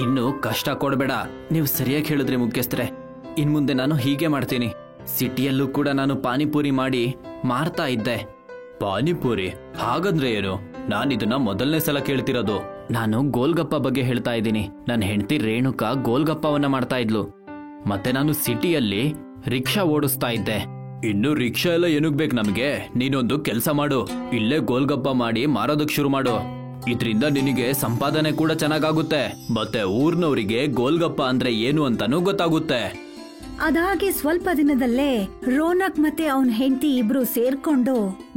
ಇನ್ನು ಕಷ್ಟ ಕೊಡಬೇಡ. ನೀವು ಸರಿಯಾಗಿ ಹೇಳಿದ್ರಿ ಮುಖ್ಯಸ್ಥರೇ. ಇನ್ ಮುಂದೆ ನಾನು ಹೀಗೆ ಮಾಡ್ತೀನಿ. ಸಿಟಿಯಲ್ಲೂ ಕೂಡ ನಾನು ಪಾನಿಪುರಿ ಮಾಡಿ ಮಾರ್ತಾ ಇದ್ದೆ. ಪಾನಿಪುರಿ ಹಾಗಂದ್ರೆ ಏನು? ನಾನಿದನ್ನ ಮೊದಲನೇ ಸಲ ಕೇಳ್ತಿರೋದು. ನಾನು ಗೋಲ್ಗಪ್ಪ ಬಗ್ಗೆ ಹೇಳ್ತಾ ಇದ್ದೀನಿ. ನನ್ನ ಹೆಂಡತಿ ರೇಣುಕಾ ಗೋಲ್ಗಪ್ಪವನ್ನ ಮಾಡ್ತಾ ಇದ್ಲು. ಮತ್ತೆ ನಾನು ಸಿಟಿಯಲ್ಲಿ ರಿಕ್ಷಾ ಓಡಿಸ್ತಾ ಇದ್ದೆ. ಇನ್ನು ರಿಕ್ಷಾ ಎಲ್ಲ ಏನಕ್ ಬೇಕು ನಮ್ಗೆ? ನೀನೊಂದು ಕೆಲಸ ಮಾಡು, ಇಲ್ಲೇ ಗೋಲ್ಗಪ್ಪ ಮಾಡಿ ಮಾರೋದಕ್ ಶುರು ಮಾಡು. ಇದ್ರಿಂದ ನಿನಗೆ ಸಂಪಾದನೆ ಕೂಡ ಚೆನ್ನಾಗಾಗುತ್ತೆ. ಮತ್ತೆ ಊರ್ನವರಿಗೆ ಗೋಲ್ಗಪ್ಪ ಅಂದ್ರೆ ಏನು ಅಂತಾನೂ ಗೊತ್ತಾಗುತ್ತೆ. ಅದಾಗಿ ಸ್ವಲ್ಪ ದಿನದಲ್ಲೇ ರೋನಕ್ ಮತ್ತೆ ಅವನ್ ಹೆಂಡತಿ ಇಬ್ರು ಸೇರ್ಕೊಂಡು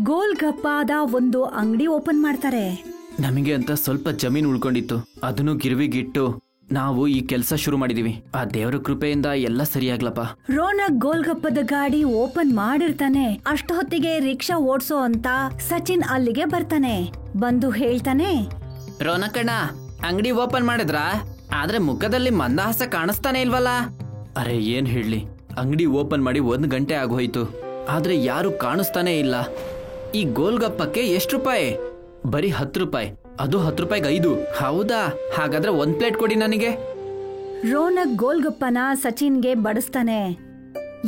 ಗೋಲ್ಗಪ್ಪಾದ ಒಂದು ಅಂಗಡಿ ಓಪನ್ ಮಾಡ್ತಾರೆ. ನಮಗೆ ಅಂತ ಸ್ವಲ್ಪ ಜಮೀನು ಉಳ್ಕೊಂಡಿತ್ತು, ಅದನ್ನು ಗಿರ್ವಿಗಿಟ್ಟು ನಾವು ಈ ಕೆಲಸ ಶುರು ಮಾಡಿದೀವಿ. ಆ ದೇವರ ಕೃಪೆಯಿಂದ ಎಲ್ಲ ಸರಿಯಾಗ್ಲಪ್ಪ. ರೋನಕ್ ಗೋಲ್ಗಪ್ಪದ ಗಾಡಿ ಓಪನ್ ಮಾಡಿರ್ತಾನೆ. ಅಷ್ಟ ಹೊತ್ತಿಗೆ ರಿಕ್ಷಾ ಓಡ್ಸೋ ಅಂತ ಸಚಿನ್ ಅಲ್ಲಿಗೆ ಬರ್ತಾನೆ. ಬಂದು ಹೇಳ್ತಾನೆ, ರೋನಕಣ್ಣ, ಅಂಗಡಿ ಓಪನ್ ಮಾಡಿದ್ರಾ? ಆದ್ರೆ ಮುಖದಲ್ಲಿ ಮಂದಹಾಸ ಕಾಣಿಸ್ತಾನೆ ಇಲ್ವಲ್ಲ? ಅರೆ ಏನ್ ಹೇಳಿ, ಅಂಗಡಿ ಓಪನ್ ಮಾಡಿ 1 ಗಂಟೆ ಆಗೋಯ್ತು, ಆದ್ರೆ ಯಾರು ಕಾಣಿಸ್ತಾನೆ ಇಲ್ಲ. ಈ ಗೋಲ್ಗಪ್ಪಕ್ಕೆ ಎಷ್ಟು ರೂಪಾಯಿ? ಬರೀ 10 ರೂಪಾಯಿ. ಅದು 10 ರೂಪಾಯಿಗೆ 5. ಹೌದಾ? ಹಾಗಾದ್ರೆ 1 ಪ್ಲೇಟ್ ಕೊಡಿ ನನಗೆ. ರೋನಕ್ ಗೋಲ್ಗಪ್ಪನ ಸಚಿನ್ಗೆ ಬಡಿಸ್ತಾನೆ.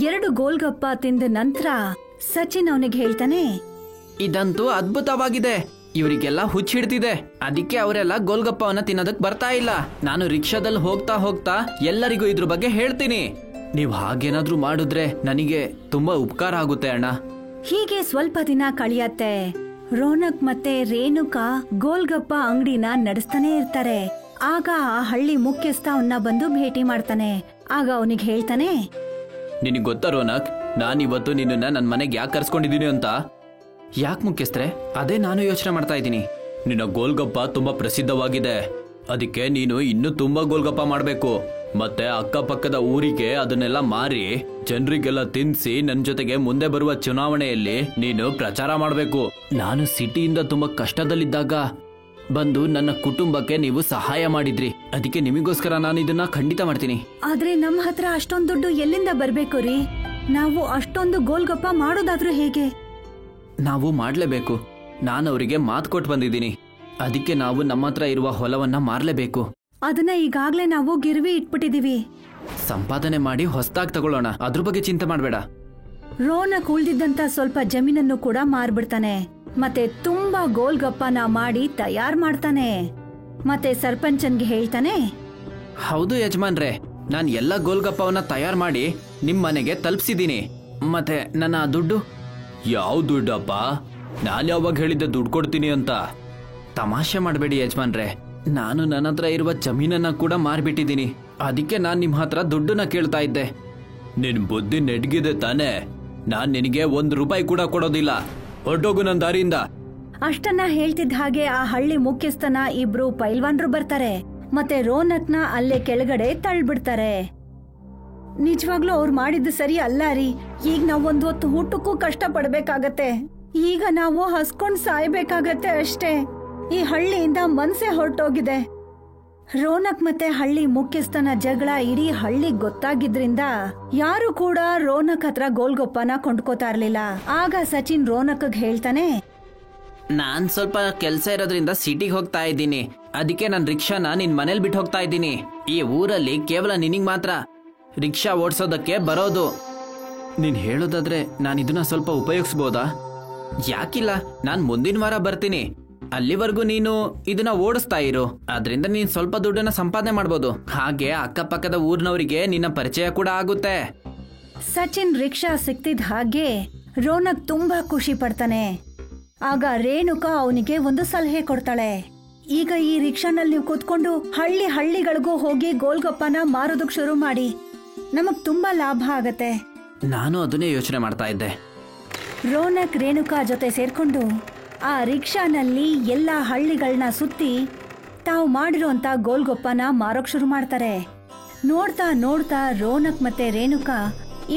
2 ಗೋಲ್ಗಪ್ಪ ತಿಂದ ನಂತರ ಸಚಿನ್ ಅವನಿಗೆ ಹೇಳ್ತಾನೆ, ಇದಂತೂ ಅದ್ಭುತವಾಗಿದೆ. ಇವರಿಗೆಲ್ಲ ಹುಚ್ಚಿಡ್ತಿದೆ, ಅದಕ್ಕೆ ಅವರೆಲ್ಲ ಗೋಲ್ಗಪ್ಪವನ್ನ ತಿನ್ನೋದಕ್ ಬರ್ತಾ ಇಲ್ಲ. ನಾನು ರಿಕ್ಷಾದಲ್ಲಿ ಹೋಗ್ತಾ ಹೋಗ್ತಾ ಎಲ್ಲರಿಗೂ ಇದ್ರ ಬಗ್ಗೆ ಹೇಳ್ತೀನಿ. ನೀವ್ ಹಾಗೇನಾದ್ರೂ ಮಾಡಿದ್ರೆ ನನಗೆ ತುಂಬಾ ಉಪಕಾರ ಆಗುತ್ತೆ ಅಣ್ಣ. ಹೀಗೆ ಸ್ವಲ್ಪ ದಿನ ಕಳಿಯತ್ತೆ. ರೋನಕ್ ಮತ್ತೆ ರೇಣುಕಾ ಗೋಲ್ಗಪ್ಪ ಅಂಗಡಿನ ನಡೆಸ್ತಾನೆ ಇರ್ತಾರೆ. ಆಗ ಆ ಹಳ್ಳಿ ಮುಖ್ಯಸ್ಥ ಅವನ್ನ ಬಂದು ಭೇಟಿ ಮಾಡ್ತಾನೆ. ಆಗ ಅವನಿಗೆ ಹೇಳ್ತಾನೆ, ನಿನಗೆ ಗೊತ್ತಾ ರೋನಕ್, ನಾನಿವತ್ತು ನಿನ್ನನ್ನ ನನ್ನ ಮನೆಗೆ ಯಾಕೆ ಕರ್ಸ್ಕೊಂಡಿದ್ದೀನಿ ಅಂತ? ಯಾಕೆ ಮುಖ್ಯಸ್ಥರೆ? ಅದೇ ನಾನು ಯೋಚನೆ ಮಾಡ್ತಾ ಇದ್ದೀನಿ. ನಿನ್ನ ಗೋಲ್ಗಪ್ಪ ತುಂಬಾ ಪ್ರಸಿದ್ಧವಾಗಿದೆ, ಅದಕ್ಕೆ ನೀನು ಇನ್ನೂ ತುಂಬಾ ಗೋಲ್ಗಪ್ಪ ಮಾಡ್ಬೇಕು. ಮತ್ತೆ ಅಕ್ಕಪಕ್ಕದ ಊರಿಗೆ ಅದನ್ನೆಲ್ಲ ಮಾರಿ ಜನರಿಗೆಲ್ಲ ತಿನ್ಸಿ ನನ್ನ ಜೊತೆಗೆ ಮುಂದೆ ಬರುವ ಚುನಾವಣೆಯಲ್ಲಿ ನೀನು ಪ್ರಚಾರ ಮಾಡಬೇಕು. ನಾನು ಸಿಟಿಯಿಂದ ತುಂಬಾ ಕಷ್ಟದಲ್ಲಿದ್ದಾಗ ಬಂದು ನನ್ನ ಕುಟುಂಬಕ್ಕೆ ನೀವು ಸಹಾಯ ಮಾಡಿದ್ರಿ, ಅದಕ್ಕೆ ನಿಮಗೋಸ್ಕರ ನಾನು ಇದನ್ನ ಖಂಡಿತ ಮಾಡ್ತೀನಿ. ಆದ್ರೆ ನಮ್ಮ ಹತ್ರ ಅಷ್ಟೊಂದು ದುಡ್ಡು ಎಲ್ಲಿಂದ ಬರ್ಬೇಕು ರೀ? ನಾವು ಅಷ್ಟೊಂದು ಗೋಲ್ಗಪ್ಪ ಮಾಡೋದಾದ್ರೂ ಹೇಗೆ? ನಾವು ಮಾಡ್ಲೇಬೇಕು. ನಾನು ಅವರಿಗೆ ಮಾತು ಕೊಟ್ಟು ಬಂದಿದ್ದೀನಿ, ಅದಕ್ಕೆ ನಾವು ನಮ್ಮ ಹತ್ರ ಇರುವ ಹೊಲವನ್ನ ಮಾರ್ಲೇಬೇಕು. ಅದನ್ನ ಈಗಾಗ್ಲೇ ನಾವು ಗಿರ್ವಿ ಇಟ್ಬಿಟ್ಟಿದೀವಿ. ಸಂಪಾದನೆ ಮಾಡಿ ಹೊಸದಾಗಿ ತಗೊಳ್ಳೋಣ, ಅದ್ರ ಬಗ್ಗೆ ಚಿಂತೆ ಮಾಡಬೇಡ. ರೋನಕ್ ಉಳ್ದಿದ್ದಂತ ಸ್ವಲ್ಪ ಜಮೀನನ್ನು ಕೂಡ ಮಾರ್ಬಿಡ್ತಾನೆ. ಮತ್ತೆ ತುಂಬಾ ಗೋಲ್ಗಪ್ಪನ ಮಾಡಿ ತಯಾರ್ ಮಾಡ್ತಾನೆ. ಮತ್ತೆ ಸರ್ಪಂಚನ್ಗೆ ಹೇಳ್ತಾನೆ, ಹೌದು ಯಜಮಾನ್ರೆ, ನಾನು ಎಲ್ಲ ಗೋಲ್ಗಪ್ಪವನ್ನ ತಯಾರು ಮಾಡಿ ನಿಮ್ ಮನೆಗೆ ತಲುಪಿಸಿದ್ದೀನಿ. ಮತ್ತೆ ನನ್ನ ದುಡ್ಡು? ಯಾವ ದುಡ್ಡಪ್ಪ? ನಾನು ಯಾವಾಗ ಹೇಳಿದ್ದೆ ದುಡ್ಡು ಕೊಡ್ತೀನಿ ಅಂತ? ತಮಾಷೆ ಮಾಡಬೇಡಿ ಯಜಮಾನ್ರೆ, ನಾನು ನನ್ನ ಹತ್ರ ಇರುವ ಜಮೀನನ್ನ ಕೂಡ ಮಾರ್ಬಿಟ್ಟಿದ್ದೀನಿ, ಅದಕ್ಕೆ ನಾನು ನಿಮ್ಮ ಹತ್ರ ದುಡ್ಡನ್ನ ಕೇಳ್ತಾ ಇದ್ದೆ. ನಿನ್ ಬುದ್ಧಿ ನೆಡ್ಗಿದೆ ತಾನೆ? ನಾನ್ ನಿನಗೆ 1 ರೂಪಾಯಿ ಕೂಡ ಕೊಡೋದಿಲ್ಲ, ಹೊರಟೋಗು ನನ್ನ ದಾರಿಯಿಂದ. ಅಷ್ಟನ್ನ ಹೇಳ್ತಿದ್ದ ಹಾಗೆ ಆ ಹಳ್ಳಿ ಮುಖ್ಯಸ್ಥನ ಇಬ್ರು ಪೈಲ್ವಾನ್ರು ಬರ್ತಾರೆ. ಮತ್ತೆ ರೋನಕ್ನ ಅಲ್ಲೇ ಕೆಳಗಡೆ ತಳ್ಬಿಡ್ತಾರೆ. ನಿಜವಾಗ್ಲೂ ಅವ್ರು ಮಾಡಿದ್ದು ಸರಿ ಅಲ್ಲ ರೀ. ಈಗ ನಾವ್ ಒಂದ್ ಹೊತ್ತು ಊಟಕ್ಕೂ ಕಷ್ಟ ಪಡ್ಬೇಕಾಗತ್ತೆ. ಈಗ ನಾವು ಹಸ್ಕೊಂಡ್ ಸಾಯ್ಬೇಕಾಗತ್ತೆ ಅಷ್ಟೇ. ಈ ಹಳ್ಳಿಯಿಂದ ಮನ್ಸೆ ಹೊರಟೋಗಿದೆ. ರೋನಕ್ ಮತ್ತೆ ಹಳ್ಳಿ ಮುಖ್ಯಸ್ಥನ ಜಗಳ ಇಡೀ ಹಳ್ಳಿಗ್ ಗೊತ್ತಾಗಿದ್ರಿಂದ ಯಾರು ಕೂಡ ರೋನಕ್ ಹತ್ರ ಗೋಲ್ಗಪ್ಪನ ಕೊಂಡ್ಕೋತಾ ಇರ್ಲಿಲ್ಲ. ಆಗ ಸಚಿನ್ ರೋನಕ್ಗೆ ಹೇಳ್ತಾನೆ, ನಾನ್ ಸ್ವಲ್ಪ ಕೆಲ್ಸ ಇರೋದ್ರಿಂದ ಸಿಟಿಗೆ ಹೋಗ್ತಾ ಇದ್ದೀನಿ, ಅದಕ್ಕೆ ನನ್ ರಿಕ್ಷಾನ ನಿನ್ ಮನೇಲಿ ಬಿಟ್ಟು ಹೋಗ್ತಾ ಇದ್ದೀನಿ. ಈ ಊರಲ್ಲಿ ಕೇವಲ ನಿನಗ್ ಮಾತ್ರ ರಿಕ್ಷಾ ಓಡಿಸೋದಕ್ಕೆ ಬರೋದು. ನೀನ್ ಹೇಳೋದಾದ್ರೆ ನಾನು ಇದನ್ನ ಸ್ವಲ್ಪ ಉಪಯೋಗಿಸ್ಬೋದಾ? ಯಾಕಿಲ್ಲ, ನಾನ್ ಮುಂದಿನ ವಾರ ಬರ್ತೀನಿ. ಅಲ್ಲಿವರೆಗೂ ನೀನು ಇದನ್ನ ಓಡಿಸ್ತಾ ಇರು, ಅದರಿಂದ ನೀನ್ ಸ್ವಲ್ಪ ದುಡ್ಡನ್ನ ಸಂಪಾದನೆ ಮಾಡ್ಬೋದು. ಹಾಗೆ ಅಕ್ಕಪಕ್ಕದ ಊರಿನವರಿಗೆ ನಿನ್ನ ಪರಿಚಯ ಕೂಡ ಆಗುತ್ತೆ. ಸಚಿನ್ ರಿಕ್ಷಾ ಸಿಕ್ತಿದ್ ಹಾಗೆ ರೋನಕ್ ತುಂಬಾ ಖುಷಿ ಪಡ್ತಾನೆ. ಆಗ ರೇಣುಕಾ ಅವನಿಗೆ ಒಂದು ಸಲಹೆ ಕೊಡ್ತಾಳೆ. ಈಗ ಈ ರಿಕ್ಷಾನಲ್ಲಿ ನೀವು ಕೂತ್ಕೊಂಡು ಹಳ್ಳಿಗಳಿಗೂ ಹೋಗಿ ಗೋಲ್ಗಪ್ಪನ ಮಾರೋದಕ್ ಶುರು ಮಾಡಿ, ನಮಗ್ ತುಂಬಾ ಲಾಭ ಆಗತ್ತೆ. ನಾನು ಅದನ್ನೇ ಯೋಚನೆ ಮಾಡ್ತಾ ಇದ್ದೆ. ರೋನಕ್ ರೇಣುಕಾ ಜೊತೆ ಸೇರ್ಕೊಂಡು ಆ ರಿಕ್ಷಾನಲ್ಲಿ ಎಲ್ಲಾ ಹಳ್ಳಿಗಳನ್ನ ಸುತ್ತಿ ತಾವು ಮಾಡಿರೋಂತ ಗೋಲ್ಗಪ್ಪನ ಮಾರೋಕ್ ಶುರು ಮಾಡ್ತಾರೆ. ನೋಡ್ತಾ ನೋಡ್ತಾ ರೋನಕ್ ಮತ್ತೆ ರೇಣುಕಾ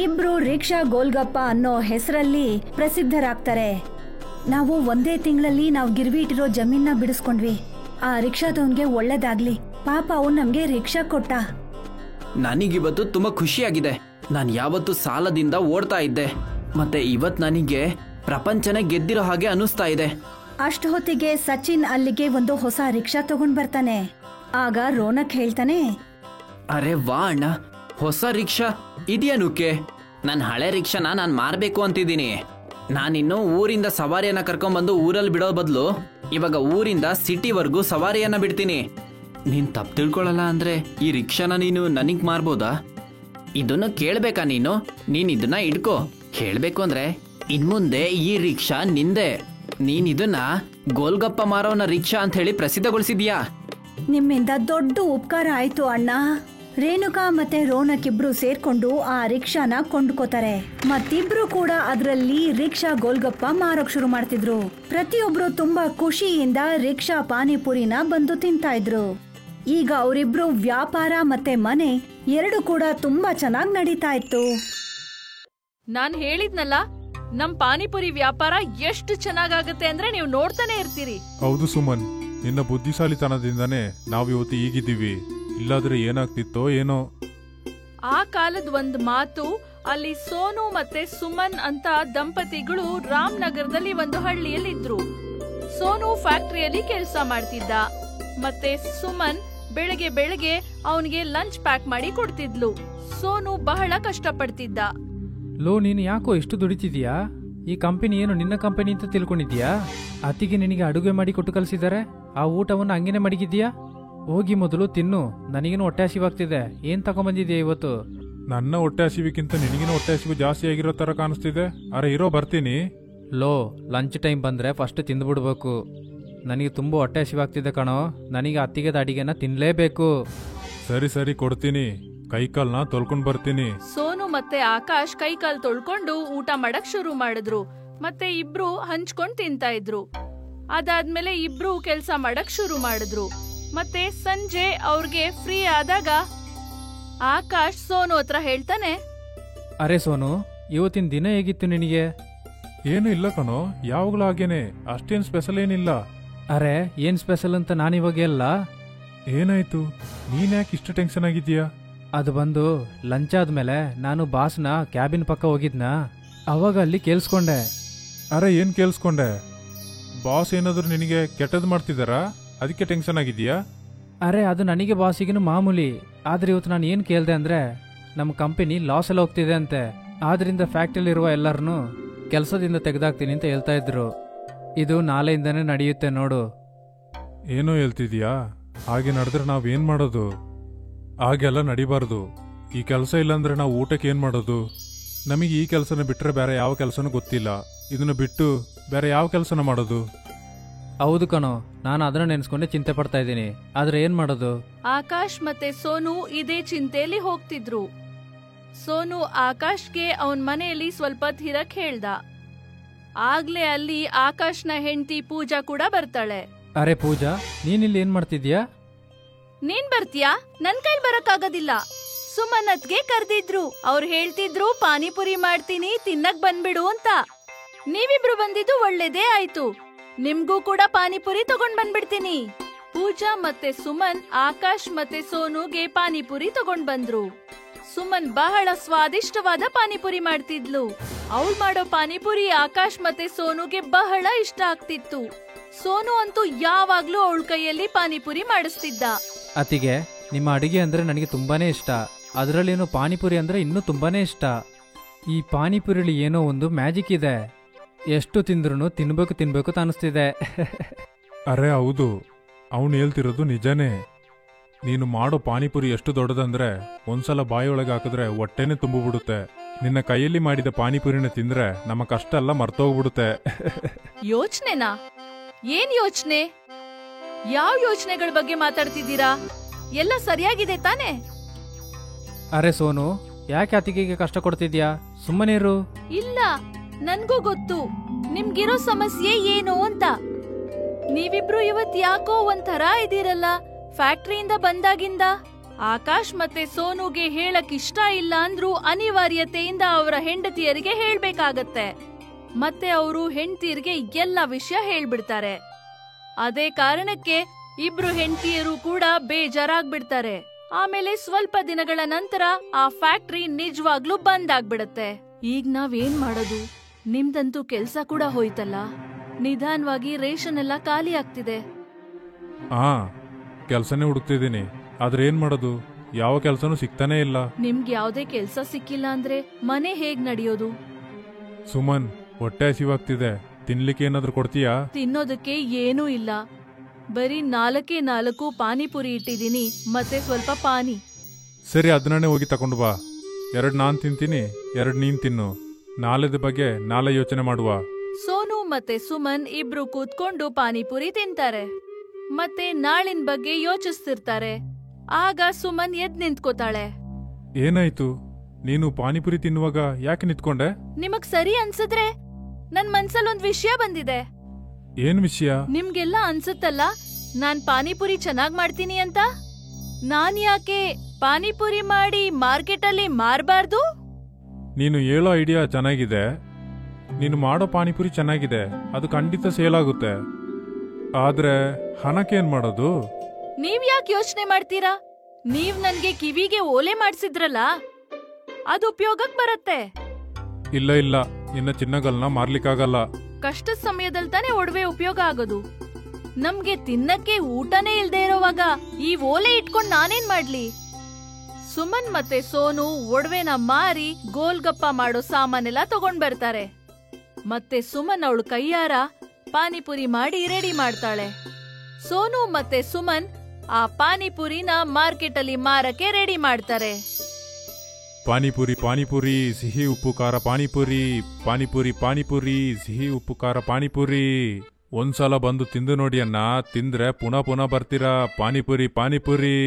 ಇಬ್ರು ರಿಕ್ಷಾ ಗೋಲ್ಗಪ್ಪ ಅನ್ನೋ ಹೆಸರಲ್ಲಿ ಪ್ರಸಿದ್ಧರಾಗ್ತಾರೆ. ನಾವು ಒಂದೇ ತಿಂಗಳಲ್ಲಿ ನಾವು ಗಿರ್ವಿ ಇಟ್ಟಿರೋ ಜಮೀನ ಬಿಡಿಸ್ಕೊಂಡ್ವಿ. ಆ ರಿಕ್ಷಾದವನ್ಗೆ ಒಳ್ಳೇದಾಗ್ಲಿ, ಪಾಪ ಅವನ್ ನಮ್ಗೆ ರಿಕ್ಷಾ ಕೊಟ್ಟ. ನನಗಿವತ್ತು ತುಂಬಾ ಖುಷಿಯಾಗಿದೆ. ನಾನು ಯಾವತ್ತು ಸಾಲದಿಂದ ಓಡ್ತಾ ಇದ್ದೆ, ಮತ್ತೆ ಇವತ್ ನನಗೆ ಪ್ರಪಂಚನೇ ಗೆದ್ದಿರೋ ಹಾಗೆ ಅನಿಸ್ತಾ ಇದೆ. ಅಷ್ಟು ಹೊತ್ತಿಗೆ ಸಚಿನ್ ಅಲ್ಲಿಗೆ ಒಂದು ಹೊಸ ರಿಕ್ಷಾ ತಗೊಂಡ್ ಬರ್ತಾನೆ. ಆಗ ರೋನಕ್ ಹೇಳ್ತಾನೆ, ಅರೆ ವಾ ಅಣ್ಣ, ಹೊಸ ರಿಕ್ಷಾ ಇದ್ಯಾನುಕ್ಕೆ? ನನ್ನ ಹಳೆ ರಿಕ್ಷಾನ ನಾನು ಮಾರ್ಬೇಕು ಅಂತಿದ್ದೀನಿ. ನಾನಿನ್ನು ಊರಿಂದ ಸವಾರಿಯನ್ನ ಕರ್ಕೊಂಡ್ಬಂದು ಊರಲ್ಲಿ ಬಿಡೋ ಬದಲು ಇವಾಗ ಊರಿಂದ ಸಿಟಿವರೆಗೂ ಸವಾರಿಯನ್ನ ಬಿಡ್ತೀನಿ. ನೀನ್ ತಪ್ಪು ತಿಳ್ಕೊಳ್ಳಲ್ಲ ಅಂದ್ರೆ ಈ ರಿಕ್ಷಾನ ನೀನು ನನಗ್ ಮಾರ್ಬೋದಾ? ಇದನ್ನು ಕೇಳ್ಬೇಕಾ ನೀನು? ನೀನ್ ಇದನ್ನ ಇಡ್ಕೋ. ಹೇಳ್ಬೇಕು ಅಂದ್ರೆ ಇನ್ಮುಂದೆ ಈ ರಿಕ್ಷಾ ನಿಂದೆ. ನೀನ್ ಇದನ್ನ ಗೋಲ್ಗಪ್ಪ ಮಾರೋನ ರಿಕ್ಷಾ ಅಂತ ಹೇಳಿ ಪ್ರಸಿದ್ಧಗೊಳಿಸಿದ್ಯಾ. ನಿಮ್ಮಿಂದ ದೊಡ್ಡ ಉಪಕಾರ ಆಯ್ತು ಅಣ್ಣ. ರೇಣುಕಾ ಮತ್ತೆ ರೋನಕ್ ಇಬ್ರು ಸೇರ್ಕೊಂಡು ಆ ರಿಕ್ಷಾನ ಕೊಂಡ್ಕೋತಾರೆ. ಮತ್ತಿಬ್ರು ಕೂಡ ಅದರಲ್ಲಿ ರಿಕ್ಷಾ ಗೋಲ್ಗಪ್ಪ ಮಾರೋಕ್ ಶುರು ಮಾಡ್ತಿದ್ರು. ಪ್ರತಿಯೊಬ್ರು ತುಂಬಾ ಖುಷಿಯಿಂದ ರಿಕ್ಷಾ ಪಾನಿಪುರಿನ ಬಂದು ತಿಂತಾ ಇದ್ರು. ಈಗ ಅವರಿಬ್ರು ವ್ಯಾಪಾರ ಮತ್ತೆ ಮನೆ ಎರಡು ಕೂಡ ತುಂಬಾ ಚೆನ್ನಾಗಿ ನಡೀತಾ ಇತ್ತು. ನಾನ್ ಹೇಳಿದ್ನಲ್ಲ, ನಮ್ ಪಾನಿಪುರಿ ವ್ಯಾಪಾರ ಎಷ್ಟು ಚೆನ್ನಾಗಾಗತ್ತೆ ಅಂದ್ರೆ ನೀವು ನೋಡ್ತಾನೆ ಇರ್ತೀರಿ. ಹೌದು ಸುಮನ್, ನಿನ್ನ ಬುದ್ಧಿಶಾಲಿತನದಿಂದಾನೇ ನಾವಿವತ್ತು ಈಗಿದ್ದೀವಿ. ಇಲ್ಲಾದ್ರೆ ಏನಾಗ್ತಿತ್ತೋ ಏನೋ. ಆ ಕಾಲದ ಒಂದ್ ಮಾತು, ಅಲ್ಲಿ ಸೋನು ಮತ್ತೆ ಸುಮನ್ ಅಂತ ದಂಪತಿಗಳು ರಾಮನಗರದಲ್ಲಿ ಒಂದು ಹಳ್ಳಿಯಲ್ಲಿ ಇದ್ರು. ಸೋನು ಫ್ಯಾಕ್ಟರಿಯಲ್ಲಿ ಕೆಲಸ ಮಾಡ್ತಿದ್ದ, ಮತ್ತೆ ಸುಮನ್ ಬೆಳಗ್ಗೆ ಬೆಳಗ್ಗೆ ಅವನಿಗೆ ಲಂಚ್ ಪ್ಯಾಕ್ ಮಾಡಿ ಕೊಡ್ತಿದ್ಲು. ಸೋನು ಬಹಳ ಕಷ್ಟಪಡ್ತಿದ್ದ. ಲೋ, ನೀನು ಯಾಕೋ ಇಷ್ಟು ದುಡಿತಿದ್ಯಾ? ಈ ಕಂಪನಿ ಏನು ನಿನ್ನ ಕಂಪನಿ ಅಂತ ತಿಳ್ಕೊಂಡಿದ್ಯಾ? ಅತ್ತಿಗೆ ನಿನಗೆ ಅಡುಗೆ ಮಾಡಿ ಕೊಟ್ಟು ಕಲಿಸಿದ್ದಾರೆ, ಆ ಊಟವನ್ನು ಹಂಗೇನೆ ಮಡಗಿದ್ಯಾ? ಹೋಗಿ ಮೊದಲು ತಿನ್ನು, ನನಗೇನು ಹೊಟ್ಟೆ ಹಸಿವಾಗ್ತಿದೆ. ಏನ್ ತಗೊಂಬಂದಿದ್ಯಾ ಇವತ್ತು? ನನ್ನ ಹೊಟ್ಟೆ ಹಸಿವಿಗಿಂತ ನಿನಗಿನ ಹೊಟ್ಟೆ ಹಸಿವು ಜಾಸ್ತಿ ಆಗಿರೋ ತರ ಕಾಣಿಸ್ತಿದೆ. ಅರೆ ಇರೋ, ಬರ್ತೀನಿ. ಲೋ, ಲಂಚ್ ಟೈಮ್ ಬಂದ್ರೆ ಫಸ್ಟ್ ತಿಂದ್ಬಿಡ್ಬೇಕು. ನನಗೆ ತುಂಬ ಹೊಟ್ಟೆ ಹಸಿವಾಗ್ತಿದೆ ಕಣೋ, ನನಗೆ ಅತ್ತಿಗೆದ ಅಡಿಗೆನ ತಿನ್ಲೇಬೇಕು. ಸರಿ ಸರಿ ಕೊಡ್ತೀನಿ, ಕೈಕಾಲ್ನ ತೊಳ್ಕೊಂಡ್ ಬರ್ತೀನಿ. ಸೋನು ಮತ್ತೆ ಆಕಾಶ್ ಕೈಕಾಲ್ ತೊಳ್ಕೊಂಡು ಊಟ ಮಾಡಕ್ ಶುರು ಮಾಡಿದ್ರು. ಮತ್ತೆ ಇಬ್ರು ಹಂಚ್ಕೊಂಡ್ ತಿಂತಾ ಇದ್ರು. ಅದಾದ್ಮೇಲೆ ಇಬ್ರು ಕೆಲ್ಸ ಮಾಡಕ್ ಶುರು ಮಾಡಿದ್ರು. ಮತ್ತೆ ಸಂಜೆ ಅವ್ರಿಗೆ ಫ್ರೀ ಆದಾಗ ಆಕಾಶ್ ಸೋನು ಹತ್ರ ಹೇಳ್ತಾನೆ, ಅರೆ ಸೋನು, ಇವತ್ತಿನ ದಿನ ಹೇಗಿತ್ತು ನಿನಗೆ? ಏನು ಇಲ್ಲ ಕಣೋ, ಯಾವಾಗ್ಲೂ ಹಾಗೇನೆ, ಅಷ್ಟೇನ್ ಸ್ಪೆಷಲ್ ಏನಿಲ್ಲ. ಅರೆ ಏನ್ ಸ್ಪೆಷಲ್ ಅಂತ ನಾನಿವಾಗ ಎಲ್ಲ. ಏನಾಯ್ತು? ನೀನ್ ಯಾಕೆ ಇಷ್ಟು ಟೆನ್ಷನ್ ಆಗಿದ್ಯಾ? ಅದು ಬಂದು ಲಂಚ್ ಆದ್ಮೇಲೆ ನಾನು ಬಾಸ್ನ ಕ್ಯಾಬಿನ್ ಪಕ್ಕ ಹೋಗಿದ್ನಾ, ಅವಾಗ ಅಲ್ಲಿ ಕೇಳಿಸ್ಕೊಂಡೆ. ಅರೆ ಏನ್ ಕೇಳಿಸ್ಕೊಂಡೆ? ಬಾಸ್ ಏನಾದ್ರು ನಿನಗೆ ಕೆಟ್ಟದ್ ಮಾಡ್ತಿದಾರಾ? ಅದಕ್ಕೆ ಟೆನ್ಷನ್ ಆಗಿದ್ಯಾ? ಅರೆ ಅದು ನನಗೆ ಬಾಸಿಗಿನ ಮಾಮೂಲಿ. ಆದ್ರೆ ಇವತ್ತು ನಾನು ಏನು ಕೇಳಿದೆ ಅಂದ್ರೆ, ನಮ್ಮ ಕಂಪನಿ ಲಾಸ್ ಎಲ್ಲ ಹೋಗ್ತಿದೆ ಅಂತೆ. ಆದ್ರಿಂದ ಫ್ಯಾಕ್ಟ್ರಿಲಿರುವ ಎಲ್ಲರನ್ನೂ ಕೆಲಸದಿಂದ ತೆಗೆದಾಕ್ತೀನಿ ಅಂತ ಹೇಳ್ತಾ ಇದ್ರು. ಇದು ನಾಳೆಯಿಂದನೇ ನಡೆಯುತ್ತೆ ನೋಡು. ಏನೋ ಹೇಳ್ತಿದ್ಯಾ? ಹಾಗೆ ನಡೆದ್ರೆ ನಾವೇನ್ ಮಾಡೋದು? ಹಾಗೆಲ್ಲ ನಡಿಬಾರ್ದು. ಈ ಕೆಲಸ ಇಲ್ಲಾಂದ್ರೆ ನಾವು ಊಟಕ್ಕೆ ಏನ್ ಮಾಡೋದು? ನಮಗೆ ಈ ಕೆಲಸನ ಬಿಟ್ರೆ ಬೇರೆ ಯಾವ ಕೆಲಸನೂ ಗೊತ್ತಿಲ್ಲ. ಇದನ್ನ ಬಿಟ್ಟು ಬೇರೆ ಯಾವ ಕೆಲಸನ ಮಾಡೋದು? ಹೌದು ಕಣೋ, ನಾನು ಅದನ್ನ ನೆನೆಸ್ಕೊಂಡೆ ಚಿಂತೆ ಪಡ್ತಾ ಇದ್ದೀನಿ. ಆದ್ರೆ ಏನ್ ಮಾಡೋದು? ಆಕಾಶ್ ಮತ್ತೆ ಸೋನು ಇದೇ ಚಿಂತೆಯಲ್ಲಿ ಹೋಗ್ತಿದ್ರು. ಸೋನು ಆಕಾಶ್ಗೆ ಅವನ್ ಮನೆಯಲ್ಲಿ ಸ್ವಲ್ಪ ಹಿರಕ್ ಹೇಳ್ದ. ಆಗ್ಲೇ ಅಲ್ಲಿ ಆಕಾಶ್ನ ಹೆಂಡತಿ ಪೂಜಾ ಕೂಡ ಬರ್ತಾಳೆ. ಅರೆ ಪೂಜಾ, ನೀನಿಲ್ಲಿ ಏನ್ ಮಾಡ್ತಿದ್ಯಾ? ನೀನ್ ಬರ್ತೀಯಾ? ನನ್ ಕೈಲಿ ಬರಕ್ಕಾಗೋದಿಲ್ಲ. ಸುಮನತ್ಗೆ ಕರ್ದಿದ್ರು. ಅವ್ರು ಹೇಳ್ತಿದ್ರು ಪಾನಿಪುರಿ ಮಾಡ್ತೀನಿ, ತಿನ್ನಕ್ ಬಂದ್ಬಿಡು ಅಂತ. ನೀವಿಬ್ರು ಬಂದಿದ್ದು ಒಳ್ಳೇದೇ ಆಯ್ತು. ನಿಮ್ಗೂ ಕೂಡ ಪಾನಿಪುರಿ ತಗೊಂಡ್ ಬಂದ್ಬಿಡ್ತೀನಿ. ಪೂಜಾ ಮತ್ತೆ ಸುಮನ್ ಆಕಾಶ್ ಮತ್ತೆ ಸೋನುಗೆ ಪಾನಿಪುರಿ ತಗೊಂಡ್ ಬಂದ್ರು. ಸುಮನ್ ಬಹಳ ಸ್ವಾದಿಷ್ಟವಾದ ಪಾನಿಪುರಿ ಮಾಡ್ತಿದ್ಲು. ಅವಳು ಮಾಡೋ ಪಾನಿಪುರಿ ಆಕಾಶ್ ಮತ್ತೆ ಸೋನುಗೆ ಬಹಳ ಇಷ್ಟ ಆಗ್ತಿತ್ತು. ಸೋನು ಅಂತೂ ಯಾವಾಗ್ಲೂ ಅವಳ ಕೈಯಲ್ಲಿ ಪಾನಿಪುರಿ ಮಾಡಿಸ್ತಿದ್ದ. ಅತಿಗೆ, ನಿಮ್ಮ ಅಡಿಗೆ ಅಂದ್ರೆ ನನಗೆ ತುಂಬಾನೇ ಇಷ್ಟ. ಅದರಲ್ಲೇನು ಪಾನಿಪುರಿ ಅಂದ್ರೆ ಇನ್ನೂ ತುಂಬಾನೇ ಇಷ್ಟ. ಈ ಪಾನಿಪುರಿಲಿ ಏನೋ ಒಂದು ಮ್ಯಾಜಿಕ್ ಇದೆ. ಎಷ್ಟು ತಿಂದ್ರೂ ತಿನ್ಬೇಕು ಅನಿಸ್ತಿದೆ. ಅರೆ ಹೌದು, ಅವನು ಹೇಳ್ತಿರೋದು ನಿಜನೇ. ನೀನು ಮಾಡೋ ಪಾನಿಪುರಿ ಎಷ್ಟು ದೊಡ್ಡದಂದ್ರೆ ಒಂದ್ಸಲ ಬಾಯಿಯೊಳಗೆ ಹಾಕಿದ್ರೆ ಹೊಟ್ಟೆನೆ ತುಂಬಿಬಿಡುತ್ತೆ. ನಿನ್ನ ಕೈಯಲ್ಲಿ ಮಾಡಿದ ಪಾನಿಪುರಿನ ತಿಂದ್ರೆ ನಮ್ಮ ಕಷ್ಟ ಎಲ್ಲ ಮರ್ತೋಗ್ಬಿಡುತ್ತೆ. ಯೋಚನೆನಾ? ಏನ್ ಯೋಚನೆ? ಯಾವ ಯೋಚನೆಗಳ ಬಗ್ಗೆ ಮಾತಾಡ್ತಿದ್ದೀರಾ? ಎಲ್ಲ ಸರಿಯಾಗಿದೆ ತಾನೇ? ಅರೆ ಸೋನು, ಯಾಕೆ ಅತಿಗೆಗೆ ಕಷ್ಟ ಕೊಡ್ತಿದ್ಯಾ? ಸುಮ್ಮನಿರು. ಇಲ್ಲ, ನನ್ಗೂ ಗೊತ್ತು ನಿಮ್ಗಿರೋ ಸಮಸ್ಯೆ ಏನು ಅಂತ. ನೀವಿಬ್ರು ಇವತ್ ಯಾಕೋ ಒಂಥರ ಇದೀರಲ್ಲ ಫ್ಯಾಕ್ಟ್ರಿಯಿಂದ ಬಂದಾಗಿಂದ. ಆಕಾಶ್ ಮತ್ತೆ ಸೋನುಗೆ ಹೇಳಕ್ ಇಷ್ಟ ಇಲ್ಲ ಅಂದ್ರೂ ಅನಿವಾರ್ಯತೆಯಿಂದ ಅವರ ಹೆಂಡತಿಯರಿಗೆ ಹೇಳ್ಬೇಕಾಗತ್ತೆ. ಮತ್ತೆ ಅವರು ಹೆಂಡತಿಯರಿಗೆ ಎಲ್ಲ ವಿಷಯ ಹೇಳ್ಬಿಡ್ತಾರೆ. ಅದೇ ಕಾರಣಕ್ಕೆ ಇಬ್ರು ಹೆಂಡತಿಯರು ಕೂಡ ಬೇಜಾರಾಗ್ಬಿಡ್ತಾರೆ. ಆಮೇಲೆ ಸ್ವಲ್ಪ ದಿನಗಳ ನಂತರ ಆ ಫ್ಯಾಕ್ಟ್ರಿ ನಿಜವಾಗ್ಲೂ ಬಂದ್ ಆಗ್ಬಿಡತ್ತೆ. ಈಗ ನಾವೇನ್ ಮಾಡೋದು? ನಿಮ್ದಂತೂ ಕೆಲ್ಸ ಕೂಡ ಹೋಯ್ತಲ್ಲ. ನಿಧಾನವಾಗಿ ರೇಷನ್ ಎಲ್ಲ ಖಾಲಿ ಆಗ್ತಿದೆ. ಹಾ, ಕೆಲ್ಸನೇ ಹುಡುಕ್ತಿದ್ದೀನಿ. ಆದ್ರೆ ಏನ್ ಮಾಡೋದು? ಯಾವ ಕೆಲ್ಸನೂ ಸಿಗ್ತಾನೇ ಇಲ್ಲ. ನಿಮ್ಗೆ ಯಾವ್ದೇ ಕೆಲ್ಸ ಸಿಕ್ಕಿಲ್ಲ ಅಂದ್ರೆ ಮನೆ ಹೇಗ್ ನಡೆಯೋದು? ಸುಮನ್, ಹೊಟ್ಟೆ ಹಸಿವಾಗ್ತಿದೆ. ತಿನ್ಲಿಕ್ಕೆ ಏನಾದ್ರೂ ಕೊಡ್ತೀಯಾ? ತಿನ್ನೋದಕ್ಕೆ ಏನೂ ಇಲ್ಲ. ಬರೀ 4 ಪಾನಿಪುರಿ ಇಟ್ಟಿದ್ದೀನಿ, ಮತ್ತೆ ಸ್ವಲ್ಪ ಪಾನಿ. ಸರಿ, ಅದನ್ನೇ ಹೋಗಿ ತಗೊಂಡು ಬಾ. 2 ನಾನ್ ತಿಂತೀನಿ, 2 ನೀನ್ ತಿನ್ನು. ನಾಳೆದ ಬಗ್ಗೆ ನಾಳೆ ಯೋಚನೆ ಮಾಡುವ. ಸೋನು ಮತ್ತೆ ಸುಮನ್ ಇಬ್ರು ಕೂತ್ಕೊಂಡು ಪಾನಿಪುರಿ ತಿಂತಾರೆ. ಮತ್ತೆ ನಾಳಿನ ಬಗ್ಗೆ ಯೋಚಿಸ್ತಿರ್ತಾರೆ. ಆಗ ಸುಮನ್ ಎದ್ ನಿಂತ್ಕೋತಾಳೆ. ಏನಾಯ್ತು? ನೀನು ಪಾನಿಪುರಿ ತಿನ್ನುವಾಗ ಯಾಕೆ ನಿಂತ್ಕೊಂಡೆ? ನಿಮಗ್ ಸರಿ ಅನ್ಸಿದ್ರೆ ನನ್ ಮನ್ಸಲ್ಲೊಂದ್ ವಿಷಯ ಬಂದಿದೆ. ಏನ್ ವಿಷಯ? ನಿಮ್ಗೆಲ್ಲ ಅನ್ಸುತ್ತಲ್ಲ ನಾನ್ ಪಾನಿಪುರಿ ಚೆನ್ನಾಗ್ ಮಾಡ್ತೀನಿ ಅಂತ. ನಾನ್ ಯಾಕೆ ಪಾನಿಪುರಿ ಮಾಡಿ ಮಾರ್ಕೆಟ್ ಅಲ್ಲಿ ಮಾರ್ಬಾರ್ದು? ನೀನು ಹೇಳೋ ಐಡಿಯಾ ಚೆನ್ನಾಗಿದೆ. ನೀನು ಮಾಡೋ ಪಾನಿಪುರಿ ಚೆನ್ನಾಗಿದೆ, ಅದು ಖಂಡಿತ ಸೇಲ್ ಆಗುತ್ತೆ. ಆದ್ರೆ ಹಣಕ್ಕೇನ್ ಮಾಡೋದು? ನೀವ್ ಯಾಕೆ ಯೋಚನೆ ಮಾಡ್ತೀರಾ? ನೀವ್ ನನ್ಗೆ ಕಿವಿಗೆ ಓಲೆ ಮಾಡ್ಸಿದ್ರಲ್ಲ, ಅದು ಉಪಯೋಗಕ್ ಬರತ್ತೆ. ಇಲ್ಲ, ನಿನ್ನ ಚಿನ್ನಗಳನ್ನ ಮಾರ್ಲಿಕ್ಕಾಗಲ್ಲ. ಕಷ್ಟದ ಸಮಯದಲ್ಲಿ ತಾನೇ ಒಡವೆ ಉಪಯೋಗ ಆಗೋದು. ನಮ್ಗೆ ತಿನ್ನಕ್ಕೆ ಊಟನೇ ಇಲ್ದೇ ಇರೋವಾಗ ಈ ಓಲೆ ಇಟ್ಕೊಂಡ್ ನಾನೇನ್ ಮಾಡ್ಲಿ? ಸುಮನ್ ಮತ್ತೆ ಸೋನು ಒಡವೆನ ಮಾರಿ ಗೋಲ್ಗಪ್ಪ ಮಾಡೋ ಸಾಮಾನೆಲ್ಲ ತಗೊಂಡ್ ಬರ್ತಾರೆ. ಮತ್ತೆ ಸುಮನ್ ಅವಳು ಕೈಯಾರ ಪಾನಿಪುರಿ ಮಾಡಿ ರೆಡಿ ಮಾಡ್ತಾಳೆ. ಸೋನು ಮತ್ತೆ ಸುಮನ್ ಆ ಪಾನಿಪುರಿನ ಮಾರ್ಕೆಟ್ ಅಲ್ಲಿ ಮಾರಕ್ಕೆ ರೆಡಿ ಮಾಡ್ತಾರೆ. ಪಾನಿಪುರಿ ಪಾನಿಪುರಿ ಸಿಹಿ ಉಪ್ಪು ಖಾರ ಪಾನಿಪುರಿ, ಪಾನಿಪುರಿ ಪಾನಿಪುರಿ ಸಿಹಿ ಉಪ್ಪು ಖಾರ ಪಾನಿಪುರಿ. ಒಂದ್ಸಲ ಬಂದು ತಿಂದು ನೋಡಿ ಅಣ್ಣ, ತಿಂದ್ರೆ ಪುನಃ ಪುನಃ ಬರ್ತೀರಾ. ಪಾನಿಪುರಿ ಪಾನಿಪುರಿ.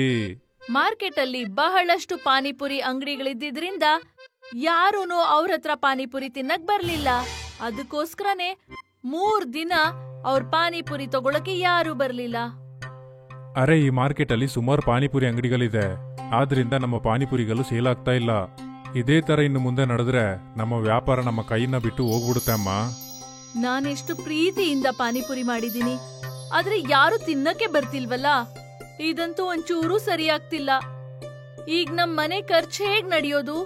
ಮಾರ್ಕೆಟ್ ಅಲ್ಲಿ ಬಹಳಷ್ಟು ಪಾನಿಪುರಿ ಅಂಗಡಿಗಳಿದ್ದಿದ್ರಿಂದ ಯಾರೂನು ಅವ್ರ ಹತ್ರ ಪಾನಿಪುರಿ ತಿನ್ನಕ್ ಬರ್ಲಿಲ್ಲ. ಅದಕ್ಕೋಸ್ಕರನೇ 3 ದಿನ ಅವ್ರ ಪಾನಿಪುರಿ ತಗೊಳಕ್ಕೆ ಯಾರು ಬರ್ಲಿಲ್ಲ. ಅರೆ, ಈ ಮಾರ್ಕೆಟ್ ಅಲ್ಲಿ ಸುಮಾರು ಪಾನಿಪುರಿ ಅಂಗಡಿಗಳಿದೆ, ಆದ್ರಿಂದ ನಮ್ಮ ಪಾನಿಪುರಿಗಳು ಸೇಲ್ ಆಗ್ತಾ ಇಲ್ಲ. ಇದೇ ತರ ಇನ್ನು ಮುಂದೆ ನಡೆದ್ರೆ ನಮ್ಮ ವ್ಯಾಪಾರ ನಮ್ಮ ಕೈನ ಬಿಟ್ಟು ಹೋಗ್ಬಿಡುತ್ತೆ ಅಮ್ಮ. ನಾನೆಷ್ಟು ಪ್ರೀತಿಯಿಂದ ಪಾನಿಪುರಿ ಮಾಡಿದೀನಿ, ಆದ್ರೆ ಯಾರು ತಿನ್ನಕ್ಕೆ ಬರ್ತಿಲ್ವಲ್ಲ. ಇದಂತೂ ಒಂಚೂರು ಸರಿಯಾಗ್ತಿಲ್ಲ. ಈಗ ನಮ್ ಮನೆ ಖರ್ಚು ಹೇಗ್ ನಡೆಯೋದು?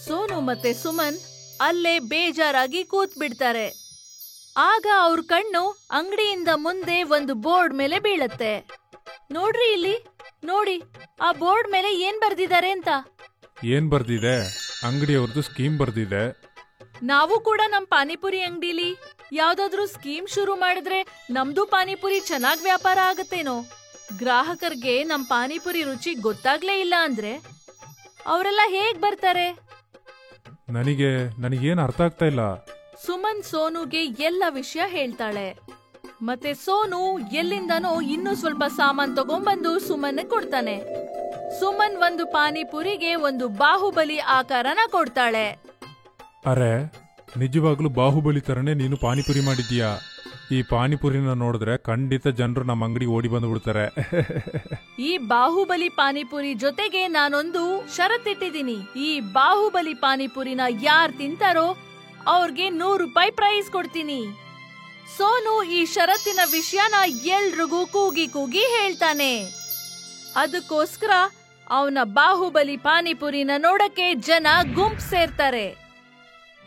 ಸೋನು ಮತ್ತೆ ಸುಮನ್ ಅಲ್ಲೇ ಬೇಜಾರಾಗಿ ಕೂತ್ ಬಿಡ್ತಾರೆ. ಆಗ ಅವ್ರ ಕಣ್ಣು ಅಂಗಡಿಯಿಂದ ಮುಂದೆ ಒಂದು ಬೋರ್ಡ್ ಮೇಲೆ ಬೀಳತ್ತೆ. ನೋಡ್ರಿ ಇಲ್ಲಿ, ನೋಡಿ ಆ ಬೋರ್ಡ್ ಮೇಲೆ ಏನ್ ಬರ್ದಿದ್ದಾರೆ ಅಂತ. ಏನ್ ಬರ್ದಿದೆ? ಅಂಗಡಿಯವ್ರದ್ದು ಸ್ಕೀಮ್ ಬರ್ದಿದೆ. ನಾವು ಕೂಡ ನಮ್ ಪಾನಿಪುರಿ ಅಂಗಡಿಲಿ ಯಾವ್ದಾದ್ರು ಸ್ಕೀಮ್ ಶುರು ಮಾಡಿದ್ರೆ ನಮ್ದು ಪಾನಿಪುರಿ ಚೆನ್ನಾಗ್ ವ್ಯಾಪಾರ ಆಗತ್ತೇನೋ. ಗ್ರಾಹಕರಿಗೆ ನಮ್ ಪಾನಿಪುರಿ ರುಚಿ ಗೊತ್ತಾಗ್ಲೇ ಇಲ್ಲ ಅಂದ್ರೆ ಅವರೆಲ್ಲ ಹೇಗ್ ಬರ್ತಾರೆ? ನನಗೇನ್ ಅರ್ಥ ಆಗ್ತಾ ಇಲ್ಲ. ಸುಮನ್ ಸೋನುಗೆ ಎಲ್ಲ ವಿಷಯ ಹೇಳ್ತಾಳೆ. ಮತ್ತೆ ಸೋನು ಎಲ್ಲಿಂದನೋ ಇನ್ನೂ ಸ್ವಲ್ಪ ಸಾಮಾನ್ ತಗೊಂಡ್ಬಂದು ಸುಮನ್ ಕೊಡ್ತಾನೆ. ಸುಮನ್ ಒಂದು ಪಾನಿಪುರಿಗೆ ಒಂದು ಬಾಹುಬಲಿ ಆಕಾರನ ಕೊಡ್ತಾಳೆ. ಅರೆ, ನಿಜವಾಗ್ಲೂ ಬಾಹುಬಲಿ ತರನೇ ನೀನು ಪಾನಿಪುರಿ ಮಾಡಿದ್ಯಾ? ಈ ಪಾನಿಪುರಿನ ನೋಡಿದ್ರೆ ಖಂಡಿತ ಜನರು ನಮ್ಮ ಅಂಗಡಿ ಓಡಿ ಬಂದ್ಬಿಡ್ತಾರೆ. ಈ ಬಾಹುಬಲಿ ಪಾನಿಪುರಿ ಜೊತೆಗೆ ನಾನೊಂದು ಷರತ್ತಿಟ್ಟಿದ್ದೀನಿ. ಈ ಬಾಹುಬಲಿ ಪಾನಿಪುರಿನ ಯಾರ್ ತಿಂತಾರೋ ಅವ್ರಿಗೆ 100 ರೂಪಾಯಿ ಪ್ರೈಸ್ ಕೊಡ್ತೀನಿ. ಸೋನು ಈ ಷರತ್ತಿನ ವಿಷಯನ ಎಲ್ರಿಗೂ ಕೂಗಿ ಕೂಗಿ ಹೇಳ್ತಾನೆ. ಅದಕ್ಕೋಸ್ಕರ ಅವನ ಬಾಹುಬಲಿ ಪಾನಿಪುರಿನ ನೋಡಕ್ಕೆ ಜನ ಗುಂಪು ಸೇರ್ತಾರೆ.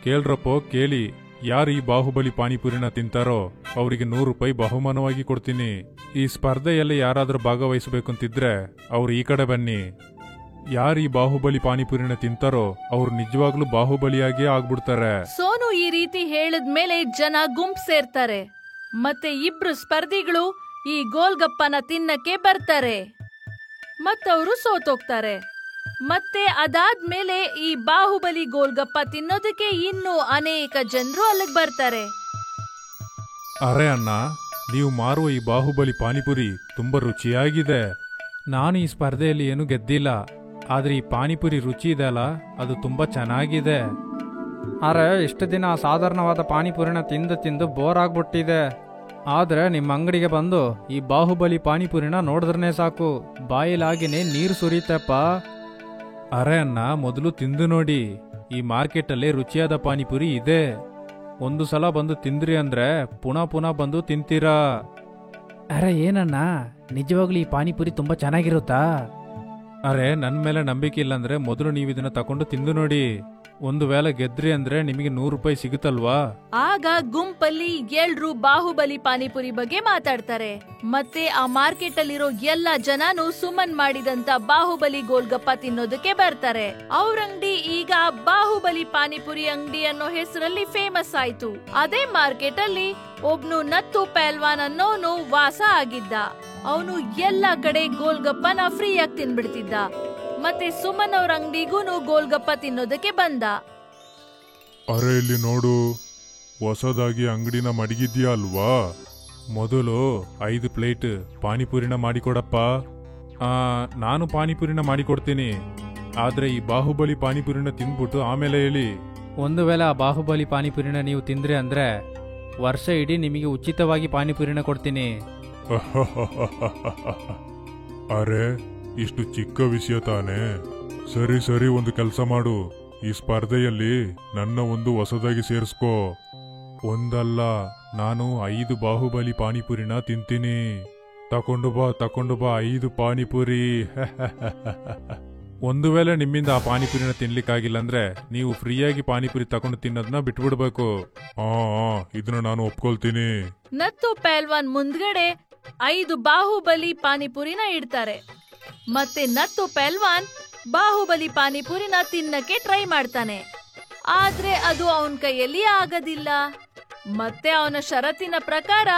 ಕೇಳ್ರಪ್ಪೋ ಕೇಳಿ, ಯಾರು ಈ ಬಾಹುಬಲಿ ಪಾನಿಪುರಿನ ತಿಂತಾರೋ ಅವರಿಗೆ 100 ರೂಪಾಯಿ ಬಹುಮಾನವಾಗಿ ಕೊಡ್ತೀನಿ. ಈ ಸ್ಪರ್ಧೆಯಲ್ಲಿ ಯಾರಾದ್ರೂ ಭಾಗವಹಿಸಬೇಕಂತಿದ್ರೆ ಅವ್ರು ಈ ಕಡೆ ಬನ್ನಿ. ಯಾರು ಈ ಬಾಹುಬಲಿ ಪಾನಿಪುರಿನ ತಿಂತಾರೋ ಅವ್ರು ನಿಜವಾಗ್ಲೂ ಬಾಹುಬಲಿಯಾಗೇ ಆಗ್ಬಿಡ್ತಾರೆ. ಸೋನು ಈ ರೀತಿ ಹೇಳಿದ್ಮೇಲೆ ಜನ ಗುಂಪು ಸೇರ್ತಾರೆ. ಮತ್ತೆ ಇಬ್ರು ಸ್ಪರ್ಧಿಗಳು ಈ ಗೋಲ್ಗಪ್ಪನ ತಿನ್ನಕ್ಕೆ ಬರ್ತಾರೆ. ಮತ್ತವರು ಸೋತೋಗ್ತಾರೆ. ಮತ್ತೆ ಅದಾದ್ಮೇಲೆ ಈ ಬಾಹುಬಲಿ ಗೋಲ್ಗಪ್ಪ ತಿನ್ನೋದಕ್ಕೆ ಇನ್ನೂ ಅನೇಕ ಜನರು ಅಲ್ಲಿಗೆ ಬರ್ತಾರೆ. ಅರೆ ಅಣ್ಣ, ನೀವು ಮಾರುವ ಈ ಬಾಹುಬಲಿ ಪಾನಿಪುರಿ ತುಂಬಾ ರುಚಿಯಾಗಿದೆ. ನಾನು ಈ ಸ್ಪರ್ಧೆಯಲ್ಲಿ ಏನು ಗೆದ್ದಿಲ್ಲ, ಆದ್ರೆ ಈ ಪಾನಿಪುರಿ ರುಚಿ ಇದೆ ಅಲ್ಲ, ಅದು ತುಂಬಾ ಚೆನ್ನಾಗಿದೆ. ಅರೆ, ಇಷ್ಟು ದಿನ ಸಾಧಾರಣವಾದ ಪಾನಿಪುರಿನ ತಿಂದು ತಿಂದು ಬೋರ್ ಆಗ್ಬಿಟ್ಟಿದೆ. ಆದ್ರೆ ನಿಮ್ಮ ಅಂಗಡಿಗೆ ಬಂದು ಈ ಬಾಹುಬಲಿ ಪಾನಿಪುರಿನ ನೋಡಿದ್ರೇ ಸಾಕು, ಬಾಯಿಲಾಗಿನೇ ನೀರು ಸುರಿತಪ್ಪ. ಅರೆ ಅಣ್ಣ, ಮೊದಲು ತಿಂದು ನೋಡಿ. ಈ ಮಾರ್ಕೆಟಲ್ಲಿ ರುಚಿಯಾದ ಪಾನಿಪುರಿ ಇದೆ. ಒಂದು ಸಲ ಬಂದು ತಿಂದ್ರಿ ಅಂದ್ರೆ ಪುನಃ ಪುನಃ ಬಂದು ತಿಂತೀರಾ. ಅರೆ ಏನಣ್ಣ, ನಿಜವಾಗ್ಲೂ ಈ ಪಾನಿಪುರಿ ತುಂಬಾ ಚೆನ್ನಾಗಿರುತ್ತಾ? ಅರೆ, ನನ್ ಮೇಲೆ ನಂಬಿಕೆ ಇಲ್ಲಾಂದ್ರೆ ಮೊದಲು ನೀವು ಇದನ್ನ ತಕೊಂಡು ತಿಂದು ನೋಡಿ. ಒಂದು ವೇಳೆ ಗೆದ್ರಿ ಅಂದ್ರೆ ನಿಮಗೆ 100 ರೂಪಾಯಿ ಸಿಗುತ್ತಲ್ವಾ? ಆಗ ಗುಂಪಲ್ಲಿ ಎಲ್ರು ಬಾಹುಬಲಿ ಪಾನಿಪುರಿ ಬಗ್ಗೆ ಮಾತಾಡ್ತಾರೆ. ಮತ್ತೆ ಆ ಮಾರ್ಕೆಟ್ ಅಲ್ಲಿರೋ ಎಲ್ಲ ಜನನು ಸುಮನ್ ಮಾಡಿದಂತ ಬಾಹುಬಲಿ ಗೋಲ್ಗಪ್ಪ ತಿನ್ನೋದಕ್ಕೆ ಬರ್ತಾರೆ. ಅವ್ರ ಅಂಗಡಿ ಈಗ ಬಾಹುಬಲಿ ಪಾನಿಪುರಿ ಅಂಗಡಿ ಅನ್ನೋ ಹೆಸರಲ್ಲಿ ಫೇಮಸ್ ಆಯ್ತು. ಅದೇ ಮಾರ್ಕೆಟ್ ಅಲ್ಲಿ ಒಬ್ನು ನತ್ತು ಪೆಲ್ವಾನ್ ಅನ್ನೋನು ವಾಸ ಆಗಿದ್ದ. ಅವನು ಎಲ್ಲ ಕಡೆ ಗೋಲ್ಗಪ್ಪನ ಫ್ರೀಯಾಗಿ ತಿನ್ಬಿಡ್ತಿದ್ದ. ಮತ್ತೆ ಸುಮನ್ ಅವ್ರ ಅಂಗಡಿಗೂನು ಗೋಲ್ಗಪ್ಪ ತಿನ್ನೋದಕ್ಕೆ ಬಂದ. ಅರೆ, ಇಲ್ಲಿ ನೋಡು, ಹೊಸದಾಗಿ ಅಂಗಡಿನ ಮಡಗಿದ್ಯಾ ಅಲ್ವಾ? ಮೊದಲು 5 ಪ್ಲೇಟ್ ಪಾನಿಪುರಿನ ಮಾಡಿಕೊಡಪ್ಪ. ನಾನು ಪಾನಿಪುರಿನ ಮಾಡಿಕೊಡ್ತೀನಿ, ಆದ್ರೆ ಈ ಬಾಹುಬಲಿ ಪಾನಿಪುರಿನ ತಿಂದ್ಬಿಟ್ಟು ಆಮೇಲೆ ಹೇಳಿ. ಒಂದು ವೇಳೆ ಆ ಬಾಹುಬಲಿ ಪಾನಿಪುರಿನ ನೀವು ತಿಂದ್ರಿ ಅಂದ್ರೆ ವರ್ಷ ಇಡೀ ನಿಮಗೆ ಉಚಿತವಾಗಿ ಪಾನಿಪುರಿನ ಕೊಡ್ತೀನಿ. ಅರೆ, ಇಷ್ಟು ಚಿಕ್ಕ ವಿಷಯ ತಾನೆ? ಸರಿ ಸರಿ, ಒಂದು ಕೆಲಸ ಮಾಡು. ಈ ಸ್ಪರ್ಧೆಯಲ್ಲಿ ನನ್ನ ಒಂದು ಹೊಸದಾಗಿ ಸೇರಿಸ್ಕೋ. ಒಂದಲ್ಲ, ನಾನು 5 ಬಾಹುಬಲಿ ಪಾನಿಪುರಿನ ತಿಂತೀನಿ. ತಕೊಂಡು ಬಾ 5 ಪಾನಿಪುರಿ. ಒಂದು ವೇಳೆ ನಿಮ್ಮಿಂದ ಆ ಪಾನಿಪುರಿನ ತಿನ್ಲಿಕ್ಕಾಗಿಲ್ಲ ಅಂದ್ರೆ ನೀವು ಫ್ರೀಯಾಗಿ ಪಾನಿಪುರಿ ತಗೊಂಡು ತಿನ್ನೋದನ್ನ ಬಿಟ್ಬಿಡ್ಬೇಕು. ಇದನ್ನ ನಾನು ಒಪ್ಕೊಳ್ತೀನಿ. ನತ್ತು ಪಹಲ್ವಾನ್ ಮುಂದ್ಗಡೆ 5 ಬಾಹುಬಲಿ ಪಾನಿಪುರಿನ ಇಡ್ತಾರೆ. ಮತ್ತೆ ನತ್ತು ಪಹಲ್ವಾನ್ ಬಾಹುಬಲಿ ಪಾನಿಪುರಿನ ತಿನ್ನಕ್ಕೆ ಟ್ರೈ ಮಾಡ್ತಾನೆ. ಆದ್ರೆ ಅದು ಅವನ ಕೈಯಲ್ಲಿ ಆಗೋದಿಲ್ಲ. ಮತ್ತೆ ಅವನ ಷರತ್ತಿನ ಪ್ರಕಾರ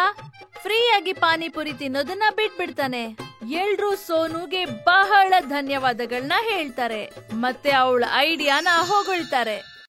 ಫ್ರೀಯಾಗಿ ಪಾನಿಪುರಿ ತಿನ್ನೋದನ್ನ ಬಿಟ್ಬಿಡ್ತಾನೆ. ಎಲ್ರೂ ಸೋನುಗೆ ಬಹಳ ಧನ್ಯವಾದಗಳನ್ನ ಹೇಳ್ತಾರೆ ಮತ್ತೆ ಅವಳ ಐಡಿಯಾನ ಹೊಗಳ್ತಾರೆ.